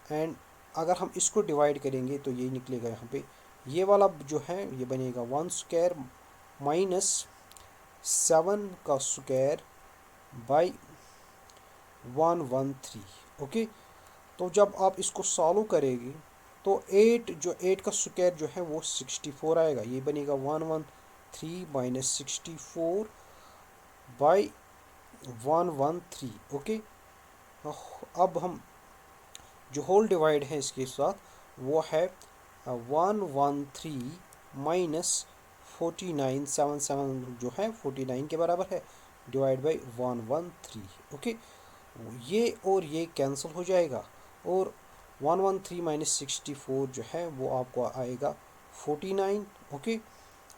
एंड अगर हम इसको डिवाइड करेंगे तो ये निकलेगा यहाँ पे, ये वाला जो है ये बनेगा 1 स्क्वायर माइनस 7 का स्क्वायर बाई 113। ओके, तो जब आप इसको सॉल्व करेंगे तो 8 का स्क्वायर जो है वो 64 आएगा। ये बनेगा 113 माइनस 64 बाई 113। ओके, अब हम जो होल डिवाइड है इसके साथ वो है 113 माइनस 49, 7 जो है 49 के बराबर है, डिवाइड बाई 113। ओके, ये और ये कैंसिल हो जाएगा और 113 माइनस 64 जो है वो आपको आएगा 49। ओके,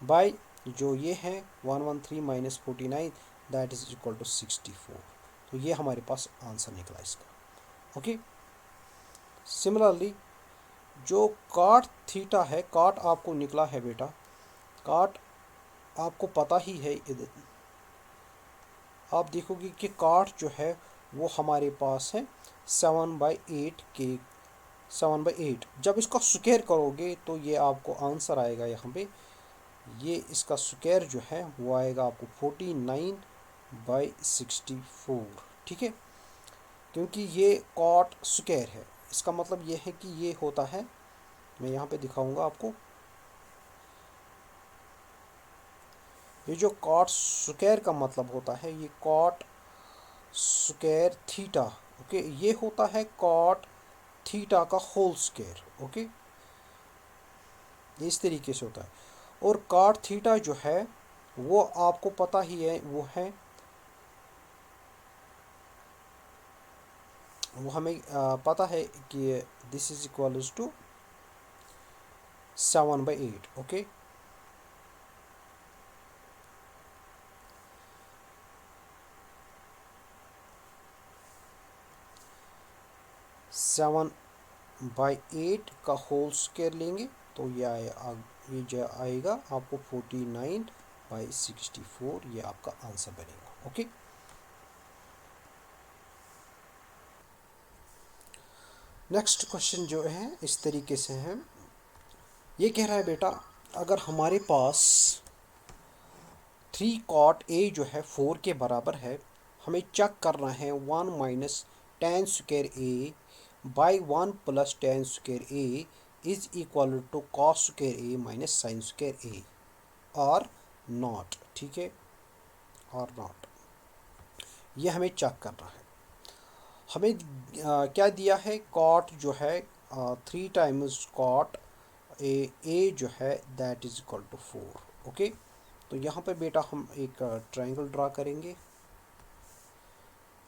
बाय जो ये है 113 minus 49 that is equal to 64। तो ये हमारे पास आंसर निकला इसका। ओके, सिमिलरली जो काट थीटा है, काट आपको निकला है बेटा, काट आपको पता ही है। इधर आप देखोगे कि काट जो है वो हमारे पास है 7/8 के 7/8। जब इसका स्क्वायर करोगे तो ये आपको आंसर आएगा यहाँ पे, ये इसका स्क्वायर जो है वो आएगा आपको 49/64। ठीक है, क्योंकि ये कॉट स्क्वायर है, इसका मतलब ये है कि ये होता है, मैं यहाँ पे दिखाऊंगा आपको, ये जो कॉट स्क्वायर का मतलब होता है ये कॉट स्क्वायर थीटा। ओके, ये होता है कॉट थीटा का होल स्क्वायर। ओके, इस तरीके से होता है। और कॉट थीटा जो है वो आपको पता ही है, वो हमें पता है कि this is equal to 7/8। Okay, 7/8 का होल स्क्वायर लेंगे तो ये जो आएगा आपको 49/64, ये आपका आंसर बनेगा। ओके, नेक्स्ट क्वेश्चन जो है इस तरीके से है, ये कह रहा है बेटा अगर हमारे पास 3 cot a जो है 4 के बराबर है, हमें चेक करना है 1 minus tan square A by 1 plus tan square A is equal to cos square A minus sine square A और नॉट। ठीक है, और नॉट, ये हमें चेक करना है। हमें क्या दिया है, कॉट जो है 3 टाइम्स कॉट ए जो है that is equal to 4। Okay, तो यहाँ पे बेटा हम एक ट्रायंगल ड्रा करेंगे,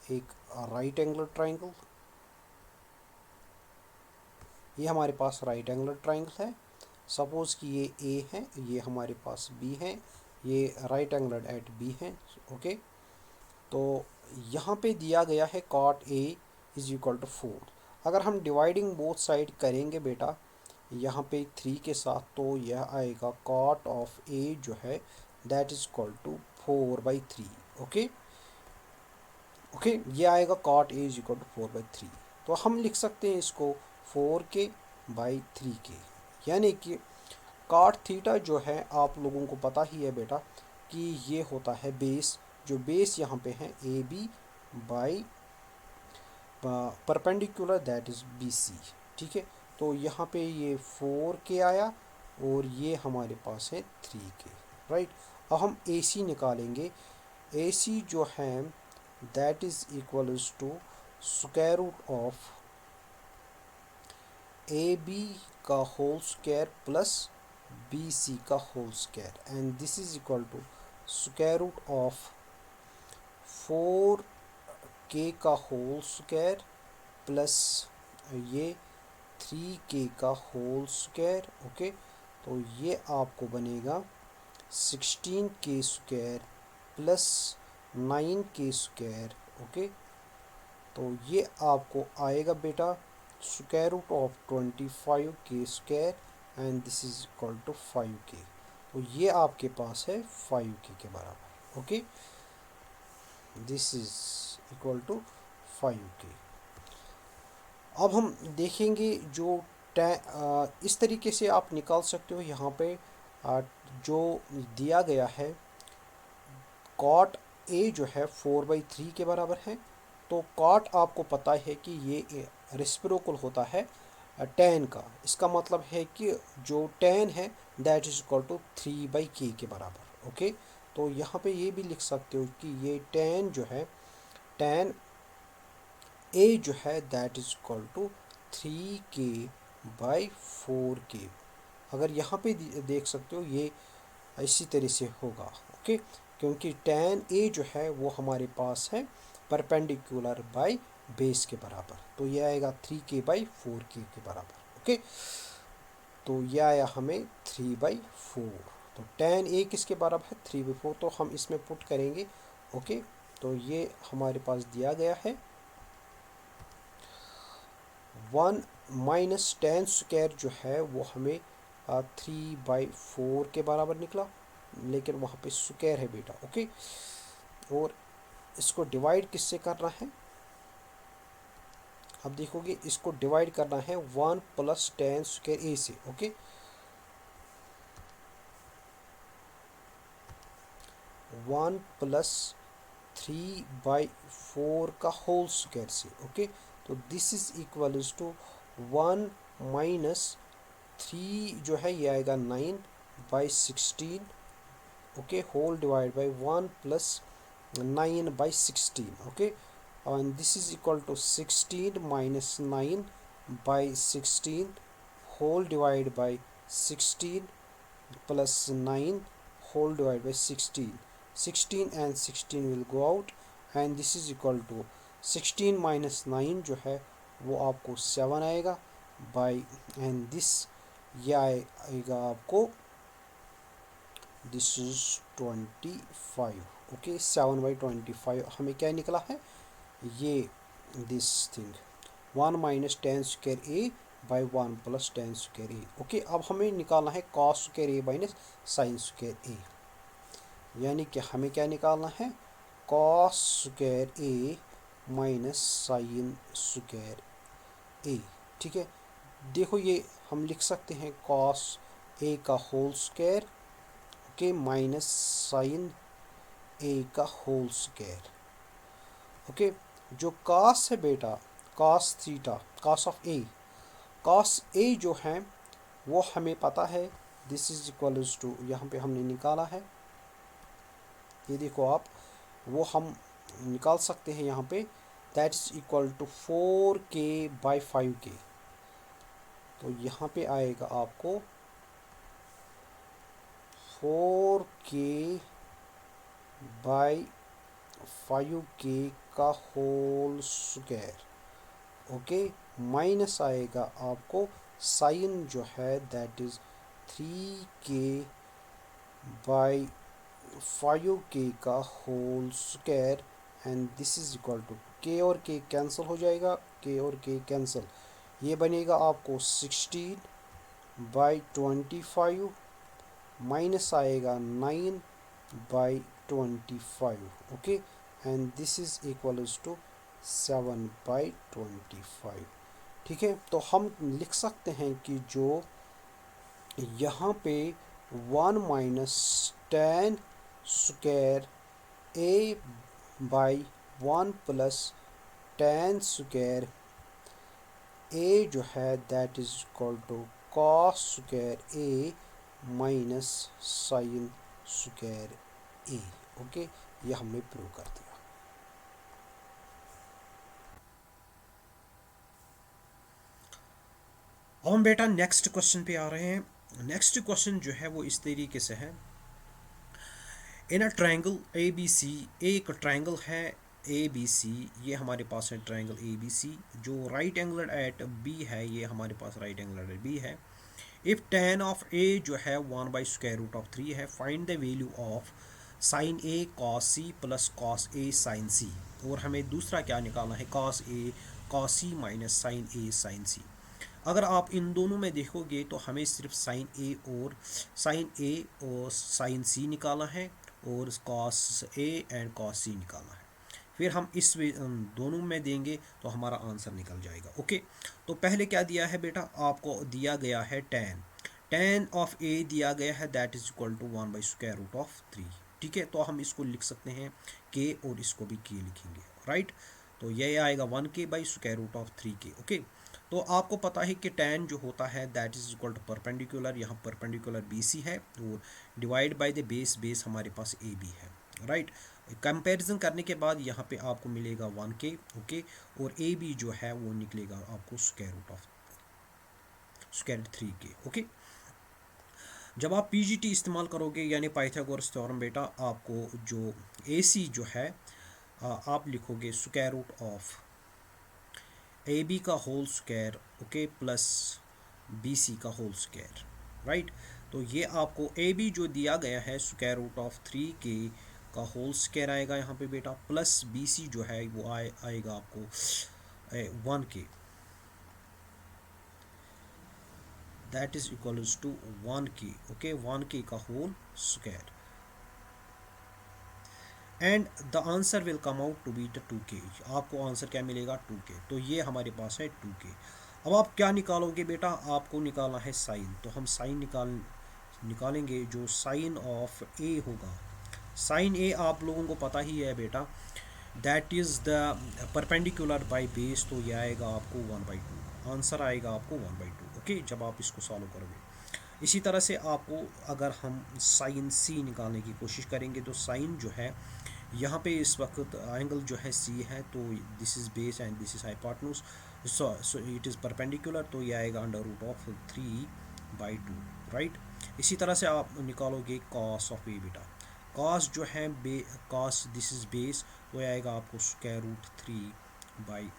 एक राइट एंगल ट्रायंगल। ये हमारे पास राइट एंगल ट्रायंगल है। सपोज़ कि ये ए है, ये हमारे पास बी है, ये राइट एंगल एट बी है। ओके, तो यहाँ पे दिया गया है cot A is equal to 4। अगर हम डिवाइडिंग बोथ साइड करेंगे बेटा यहाँ पे 3 के साथ, तो यह आएगा कॉट ऑफ ए जो है that is equal to 4/3। Okay, okay, ये आएगा cot A is equal to 4/3। तो हम लिख सकते हैं इसको 4k/3k, यानी कि कॉट थीटा जो है आप लोगों को पता ही है बेटा कि ये होता है बेस, जो बेस यहाँ पे है A B by perpendicular that is B C. ठीक है, तो यहाँ पे ये 4k आया और ये हमारे पास है 3k। राइट, अब हम ए सी निकालेंगे। ए सी जो है that is equals to square root of A B का whole square plus B C का whole square and this is equal to square root of 4k का होल स्क्वायर प्लस ये 3k का होल स्क्वायर। ओके, तो ये आपको बनेगा 16k square plus 9k square. Okay, तो ये आपको आएगा बेटा square root of 25k square and this is equal to 5k। तो ये आपके पास है 5k के बराबर। Okay, this is equal to 5k। अब हम देखेंगे जो इस तरीके से आप निकाल सकते हो यहाँ पे जो दिया गया है कॉट ए जो है 4/3 के बराबर है, तो कॉट आपको पता है कि ये रेसिप्रोकल होता है टेन का। इसका मतलब है कि जो टेन है that is equal to 3/k के बराबर। ओके, तो यहाँ पे ये भी लिख सकते हो कि ये टेन जो है, टेन ए जो है that is equal to 3k/4k। अगर यहाँ पे देख सकते हो ये इसी तरह से होगा। ओके, क्योंकि टेन ए जो है वो हमारे पास है परपेंडिकुलर बाय बेस के बराबर, तो ये आएगा 3k/4k के बराबर। ओके, तो ये आया हमें 3/4। तो टेन ए किसके बराबर है 3/4, तो हम इसमें पुट करेंगे। ओके, तो ये हमारे पास दिया गया है 1 माइनस टेन स्क्वायर जो है वो हमें 3/4 के बराबर निकला, लेकिन वहाँ पे स्क्वायर है बेटा। ओके, और इसको डिवाइड किससे करना है, अब देखोगे इसको डिवाइड करना है 1 प्लस टेन स्क्वायर ए से। ओके, 1 प्लस 3/4 का होल स्क्वायर से। ओके, तो this is equal to 1 minus 3 जो है ये आएगा 9/16। Okay, whole divide by 1 plus 9/16। Okay, and this is equal to 16 minus 9/16 whole divided by 16 plus 9 whole divided by 16. 16 and 16 will go out and this is equal to 16 minus 9 जो है वो आपको 7 आएगा by and this ये आएगा आपको दिस इज 25। ओके, 7/25 हमें क्या निकला है ये this thing 1 minus tan square A by 1 plus tan square A. Okay, अब हमें निकालना है cos square A minus sine square ए, यानी कि हमें क्या निकालना है cos square A minus sine square ए। ठीक है, देखो ये हम लिख सकते हैं कॉस ए का होल स्क्वायर के माइनस साइन ए का होल स्क्वायर। ओके, जो कॉस है बेटा cos theta cos of A, cos A जो है वो हमें पता है दिस इज इक्वल्स टू, यहाँ पे हमने निकाला है, ये देखो आप, वो हम निकाल सकते हैं यहाँ पे that is equal to 4k/5k। तो यहाँ पे आएगा आपको 4k/5k का होल स्क्वायर। ओके, माइनस आएगा आपको साइन जो है दैट इज 3k/5k का whole square and this is equal to k और के कैंसिल हो जाएगा, के और के कैंसिल, ये बनेगा आपको 16/25 माइनस आएगा 9/25। Okay, and this is equals to 7/25। ठीक है, तो हम लिख सकते हैं कि जो यहाँ पे 1 minus tan square A by 1 plus tan square A जो है that is equal to cos square A minus sine square A. Okay, ये हमने प्रूव कर दिया। अब हम बेटा नेक्स्ट क्वेश्चन पे आ रहे हैं। नेक्स्ट क्वेश्चन जो है वो इस तरीके से है, इन अ ट्रायंगल ए बी सी, एक ट्रायंगल है ए बी सी, ये हमारे पास है ट्रायंगल ए बी सी, जो राइट एंगल एट बी है, ये हमारे पास राइट एंगल एट बी है। इफ tan ऑफ ए जो है 1/√3 है, find the value of sine A cos C plus cos A sine C. और हमें दूसरा क्या निकालना है cos A cos C minus sine A sine C. अगर आप इन दोनों में देखोगे तो हमें सिर्फ साइन ए और साइन सी निकालना है और कॉस ए एंड कॉस सी निकालना है। फिर हम इस दोनों में देंगे तो हमारा आंसर निकल जाएगा। ओके, तो पहले क्या दिया है बेटा, आपको दिया गया है tan। tan ऑफ ए दिया गया है दैट इज इक्वल टू 1/√3। ठीक है, तो हम इसको लिख सकते हैं के और इसको भी के लिखेंगे, राइट। तो ये आएगा 1k/√3 ओके। तो आपको पता है कि tan जो होता है that is equal to perpendicular, यहाँ परपेंडिकुलर BC है और divide by the base, base हमारे पास AB है, राइट। कंपैरिजन करने के बाद यहाँ पे आपको मिलेगा 1k ओके, और AB जो है वो निकलेगा आपको √3k ओके। जब आप PGT इस्तेमाल करोगे यानी पाइथागोरस थ्योरम बेटा, आपको जो AC जो है आप लिखोगे √AB का whole square okay plus BC का होल स्क्वायर, राइट। तो ये आपको AB जो दिया गया है √3k का होल स्क्वायर आएगा यहाँ पे बेटा, प्लस BC जो है वो आएगा आपको 1k, that is equals to 1k okay, 1k का whole square, and the answer will come out to be the 2k। आपको आंसर क्या मिलेगा 2k, तो ये हमारे पास है 2k। अब आप क्या निकालोगे बेटा, आपको निकालना है साइन, तो हम साइन निकालेंगे। जो साइन ऑफ ए होगा, साइन ए आप लोगों को पता ही है बेटा, that is the perpendicular by base, तो ये आएगा आपको 1/2, आंसर आएगा आपको 1/2 ओके, जब आप इसको सॉल्व करोगे। इसी तरह से आपको अगर हम साइन सी निकालने की कोशिश करेंगे, तो साइन जो है यहाँ पे इस वक्त एंगल जो है सी है, तो this is base and this is hypotenuse, so it is perpendicular, तो ये आएगा √3/2, राइट। इसी तरह से आप निकालोगे कॉस ऑफ ए बेटा, कॉस जो है कॉस दिस इज़ बेस, तो ये आएगा आपको √3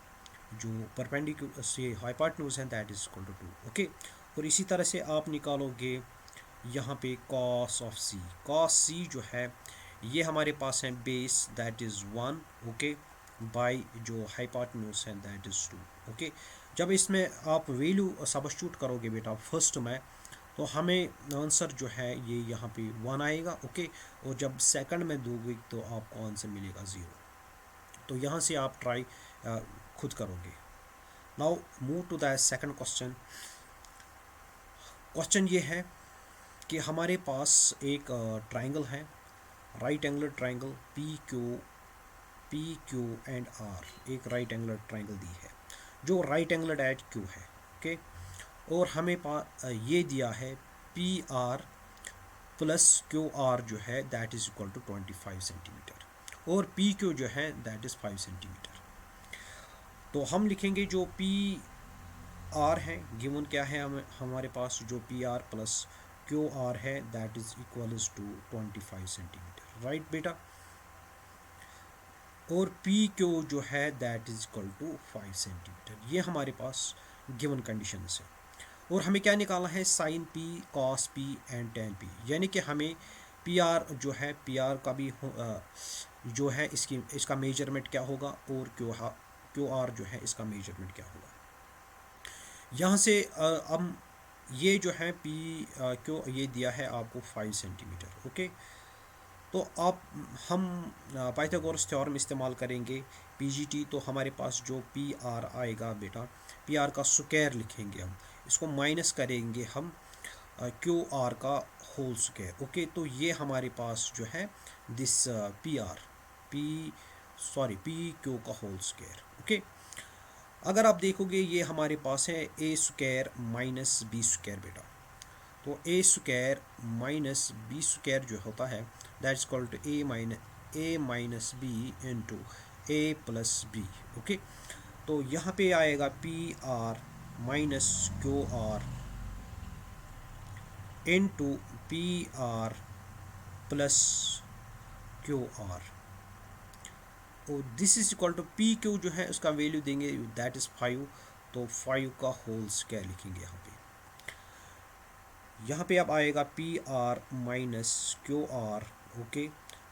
जो परपेंडिकुलर से हाइपोटेन्यूज है that is equal to 2 okay. और इसी तरह से आप निकालोगे यहाँ पे cos of C, cos C जो है ये हमारे पास है base that is 1 okay, by जो हाइपोटेन्यूज है दैट इज़ 2 ओके। जब इसमें आप वैल्यू सब्स्टिट्यूट करोगे बेटा फर्स्ट में, तो हमें आंसर जो है ये यहाँ पे 1 आएगा ओके, और जब सेकंड में दोगे तो आपको आंसर मिलेगा 0। तो यहाँ से आप ट्राई खुद करोगे। Now move to the second question. Question ये है कि हमारे पास एक ट्राइंगल है, right angular triangle P Q and R, एक राइट एंगुलर ट्राइंगल दी है जो राइट एंगुलर एट क्यू है ओके, और हमें ये दिया है P R plus Q R जो है that is equal to 25 centimetre, और पी क्यू जो है दैट इज़ 5 सेंटीमीटर। तो हम लिखेंगे जो पी आर है गिवन क्या है हमारे पास, जो P R plus Q R है that is equals to 25 centimetre, right बेटा। और पी क्यू जो है that is equal to 5 centimetre, ये हमारे पास गिवन कंडीशन है। और हमें क्या निकालना है, sine P cos P and tan P, यानी कि हमें पी आर जो है पी आर का भी जो है इसका मेजरमेंट क्या होगा, और क्यू आर जो है इसका मेजरमेंट क्या होगा। यहाँ से अब ये जो है पी क्यू ये दिया है आपको 5 सेंटीमीटर ओके। तो आप हम पाइथागोरस थ्योरम इस्तेमाल करेंगे पीजीटी, तो हमारे पास जो पी आर आएगा बेटा, पी आर का स्क्वायर लिखेंगे हम, इसको माइनस करेंगे हम क्यू आर का होल स्क्वायर ओके। तो ये हमारे पास जो है दिस पी क्यू का होल स्क्वायर ओके। अगर आप देखोगे ये हमारे पास है A square minus B square बेटा, तो A square minus B square जो होता है that is equal to A minus B into A plus B okay. तो यहाँ पे आएगा P R minus Q R into P R plus Q R, और this is equal to P Q जो है उसका वैल्यू देंगे दैट इज़ 5, तो 5 का होल स्क्वायर लिखेंगे यहाँ पे। यहाँ पे अब आएगा P R minus Q R okay,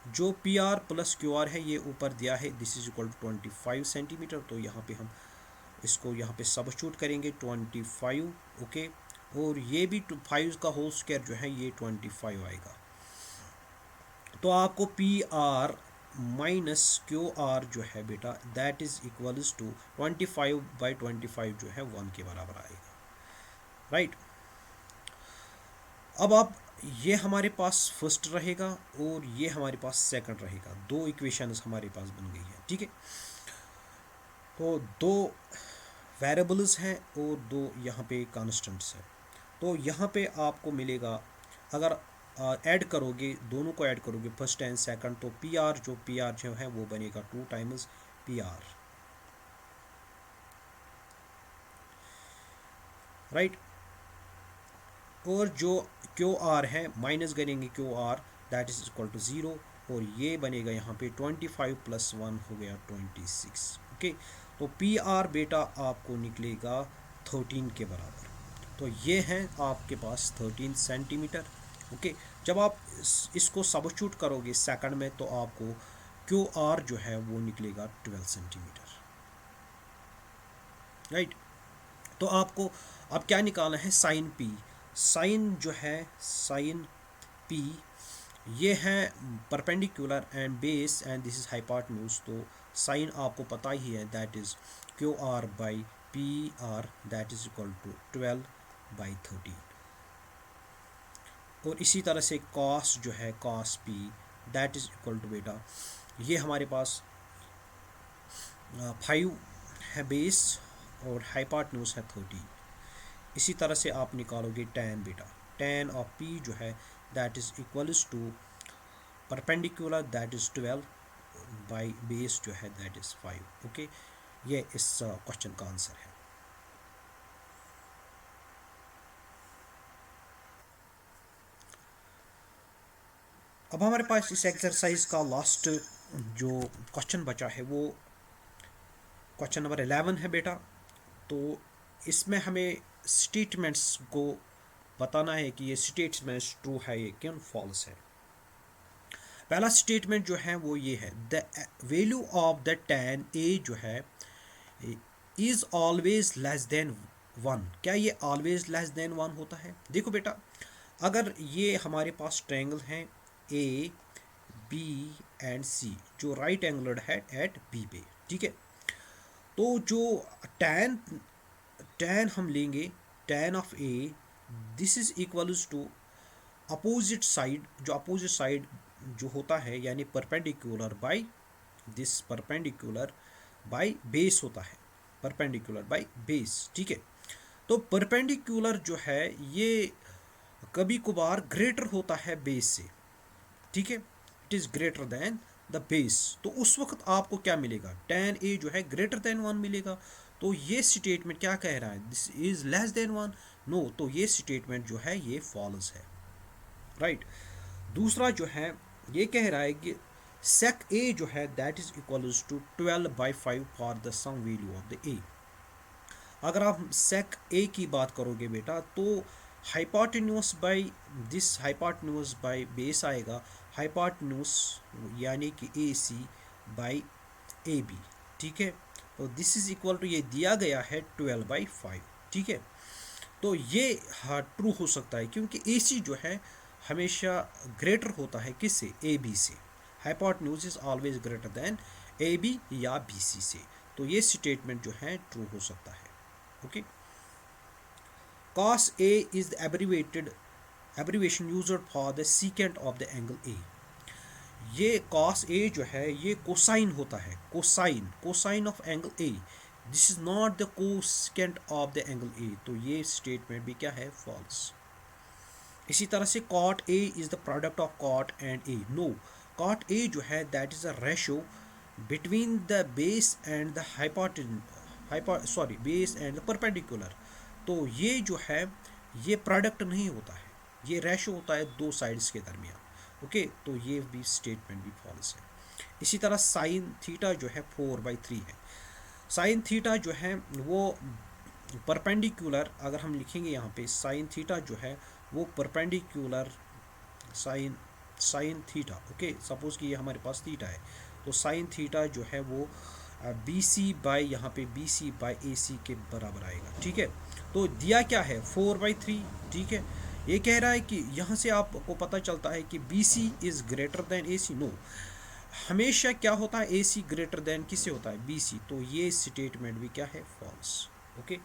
जो P R plus Q R है ये ऊपर दिया है this is equal to 25 centimetre, तो यहाँ पे हम इसको यहाँ पे सब्स्टिट्यूट करेंगे 25 ओके, और ये भी 5 का होल स्क्वायर जो है ये 25 आएगा। तो आपको P R minus Q R जो है बेटा दैट इज इक्वल्स टू 25/25 जो है 1 के बराबर आएगा, राइट। अब आप ये हमारे पास फर्स्ट रहेगा और ये हमारे पास सेकंड रहेगा, दो इक्वेशंस हमारे पास बन गई है, ठीक है। तो दो वेरिएबल्स हैं और दो यहाँ पे कांस्टेंट्स हैं। तो यहाँ पे आपको मिलेगा, अगर ऐड करोगे, दोनों को ऐड करोगे फर्स्ट एंड सेकंड, तो पी आर जो है वो बनेगा 2 टाइम्स पी आर, राइट। और जो क्यू आर है माइनस करेंगे Q R, that is equal to 0, और ये बनेगा यहाँ पे 25 + 1 हो गया 26, ओके। तो पी आर बेटा आपको निकलेगा 13 के बराबर। तो ये है आपके पास 13 सेंटीमीटर, ओके। जब आप इसको सबस्टिट्यूट करोगे सेकंड में, तो आपको क्यू आर जो है वो निकलेगा 12 सेंटीमीटर, राइट। तो आपको अब क्या निकालना है, साइन पी। साइन जो है, साइन पी ये है perpendicular and base and this is hypotenuse. तो साइन आपको पता ही है, that is Q R by P R, that is equal to 12/13। और इसी तरह से कॉस जो है, cos P that is equal to बेटा, ये हमारे पास 5 है बेस और हाइपोटेन्यूज है 30। इसी तरह से आप निकालोगे टैन बेटा, टैन ऑफ पी जो है that is equals to perpendicular that is 12 by base जो है दैट इज 5, ओके। ये इस क्वेश्चन का आंसर है। अब हमारे पास इस एक्सरसाइज का लास्ट जो क्वेश्चन बचा है वो क्वेश्चन नंबर 11 है बेटा। तो इसमें हमें स्टेटमेंट्स को बताना है कि ये स्टेटमेंट्स ट्रू है ये क्यों फॉल्स है। पहला स्टेटमेंट जो है वो ये है, the value of the tan a जो है इज ऑलवेज लेस देन 1। क्या ये ऑलवेज लेस देन 1 होता है? देखो बेटा, अगर ये हमारे पास ट्रायंगल है ए बी एंड सी जो राइट एंगलड है एट बी पे, ठीक है। तो जो tan हम लेंगे, tan of A this is equals to opposite side, जो अपोजिट साइड जो होता है यानी perpendicular by this, perpendicular by base होता है, परपेंडिकुलर बाय बेस, ठीक है। तो परपेंडिकुलर जो है ये कभी कभार ग्रेटर होता है बेस से, ठीक है, it is greater then the base. तो उस वक्त आपको क्या मिलेगा, tan a जो है ग्रेटर देन 1 मिलेगा। तो ये स्टेटमेंट क्या कह रहा है, this is less than 1, no. तो ये स्टेटमेंट जो है ये फॉल्स है, राइट। दूसरा जो है ये कह रहा है कि sec a जो है that is equals to 12/5 for the some value of the a। अगर आप sec a की बात करोगे बेटा, तो hypotenuse by this, hypotenuse by base आएगा, हाइपोटेन्यूस यानी कि AC बाय AB, ठीक है। तो दिस इज इक्वल टू, ये दिया गया है 12/5, ठीक है। तो ये हाँ ट्रू हो सकता है क्योंकि AC जो है हमेशा ग्रेटर होता है किससे, AB से। Hypotenuse is always greater than AB या BC से। तो ये स्टेटमेंट जो है ट्रू हो सकता है, okay. cos A is the abbreviation used for the secant of the angle A। ये cos A जो है ये कोसाइन होता है, cosine of angle A। This is not the cosecant of the angle A। तो ये स्टेटमेंट भी क्या है, फॉल्स। इसी तरह से cot A is the product of cot and A, no. cot A जो है that is a ratio between the base and the base and the perpendicular. तो ये जो है ये प्रोडक्ट नहीं होता है, ये रेशो होता है दो साइड्स के दरमियान, ओके। तो ये भी स्टेटमेंट भी फॉल्स है। इसी तरह साइन थीटा जो है 4/3 है। साइन थीटा जो है वो परपेंडिकुलर, अगर हम लिखेंगे यहाँ पे साइन थीटा जो है वो perpendicular sine theta, okay. Suppose कि ये हमारे पास थीटा है, तो साइन थीटा जो है वो BC बाय यहाँ पे BC बाय AC के बराबर आएगा, ठीक है। तो दिया क्या है 4/3, ठीक है। ये कह रहा है कि यहाँ से आपको पता चलता है कि BC is greater than AC, no. हमेशा क्या होता है, AC ग्रेटर देन किससे होता है, BC। तो ये स्टेटमेंट भी क्या है, फॉल्स, ओके।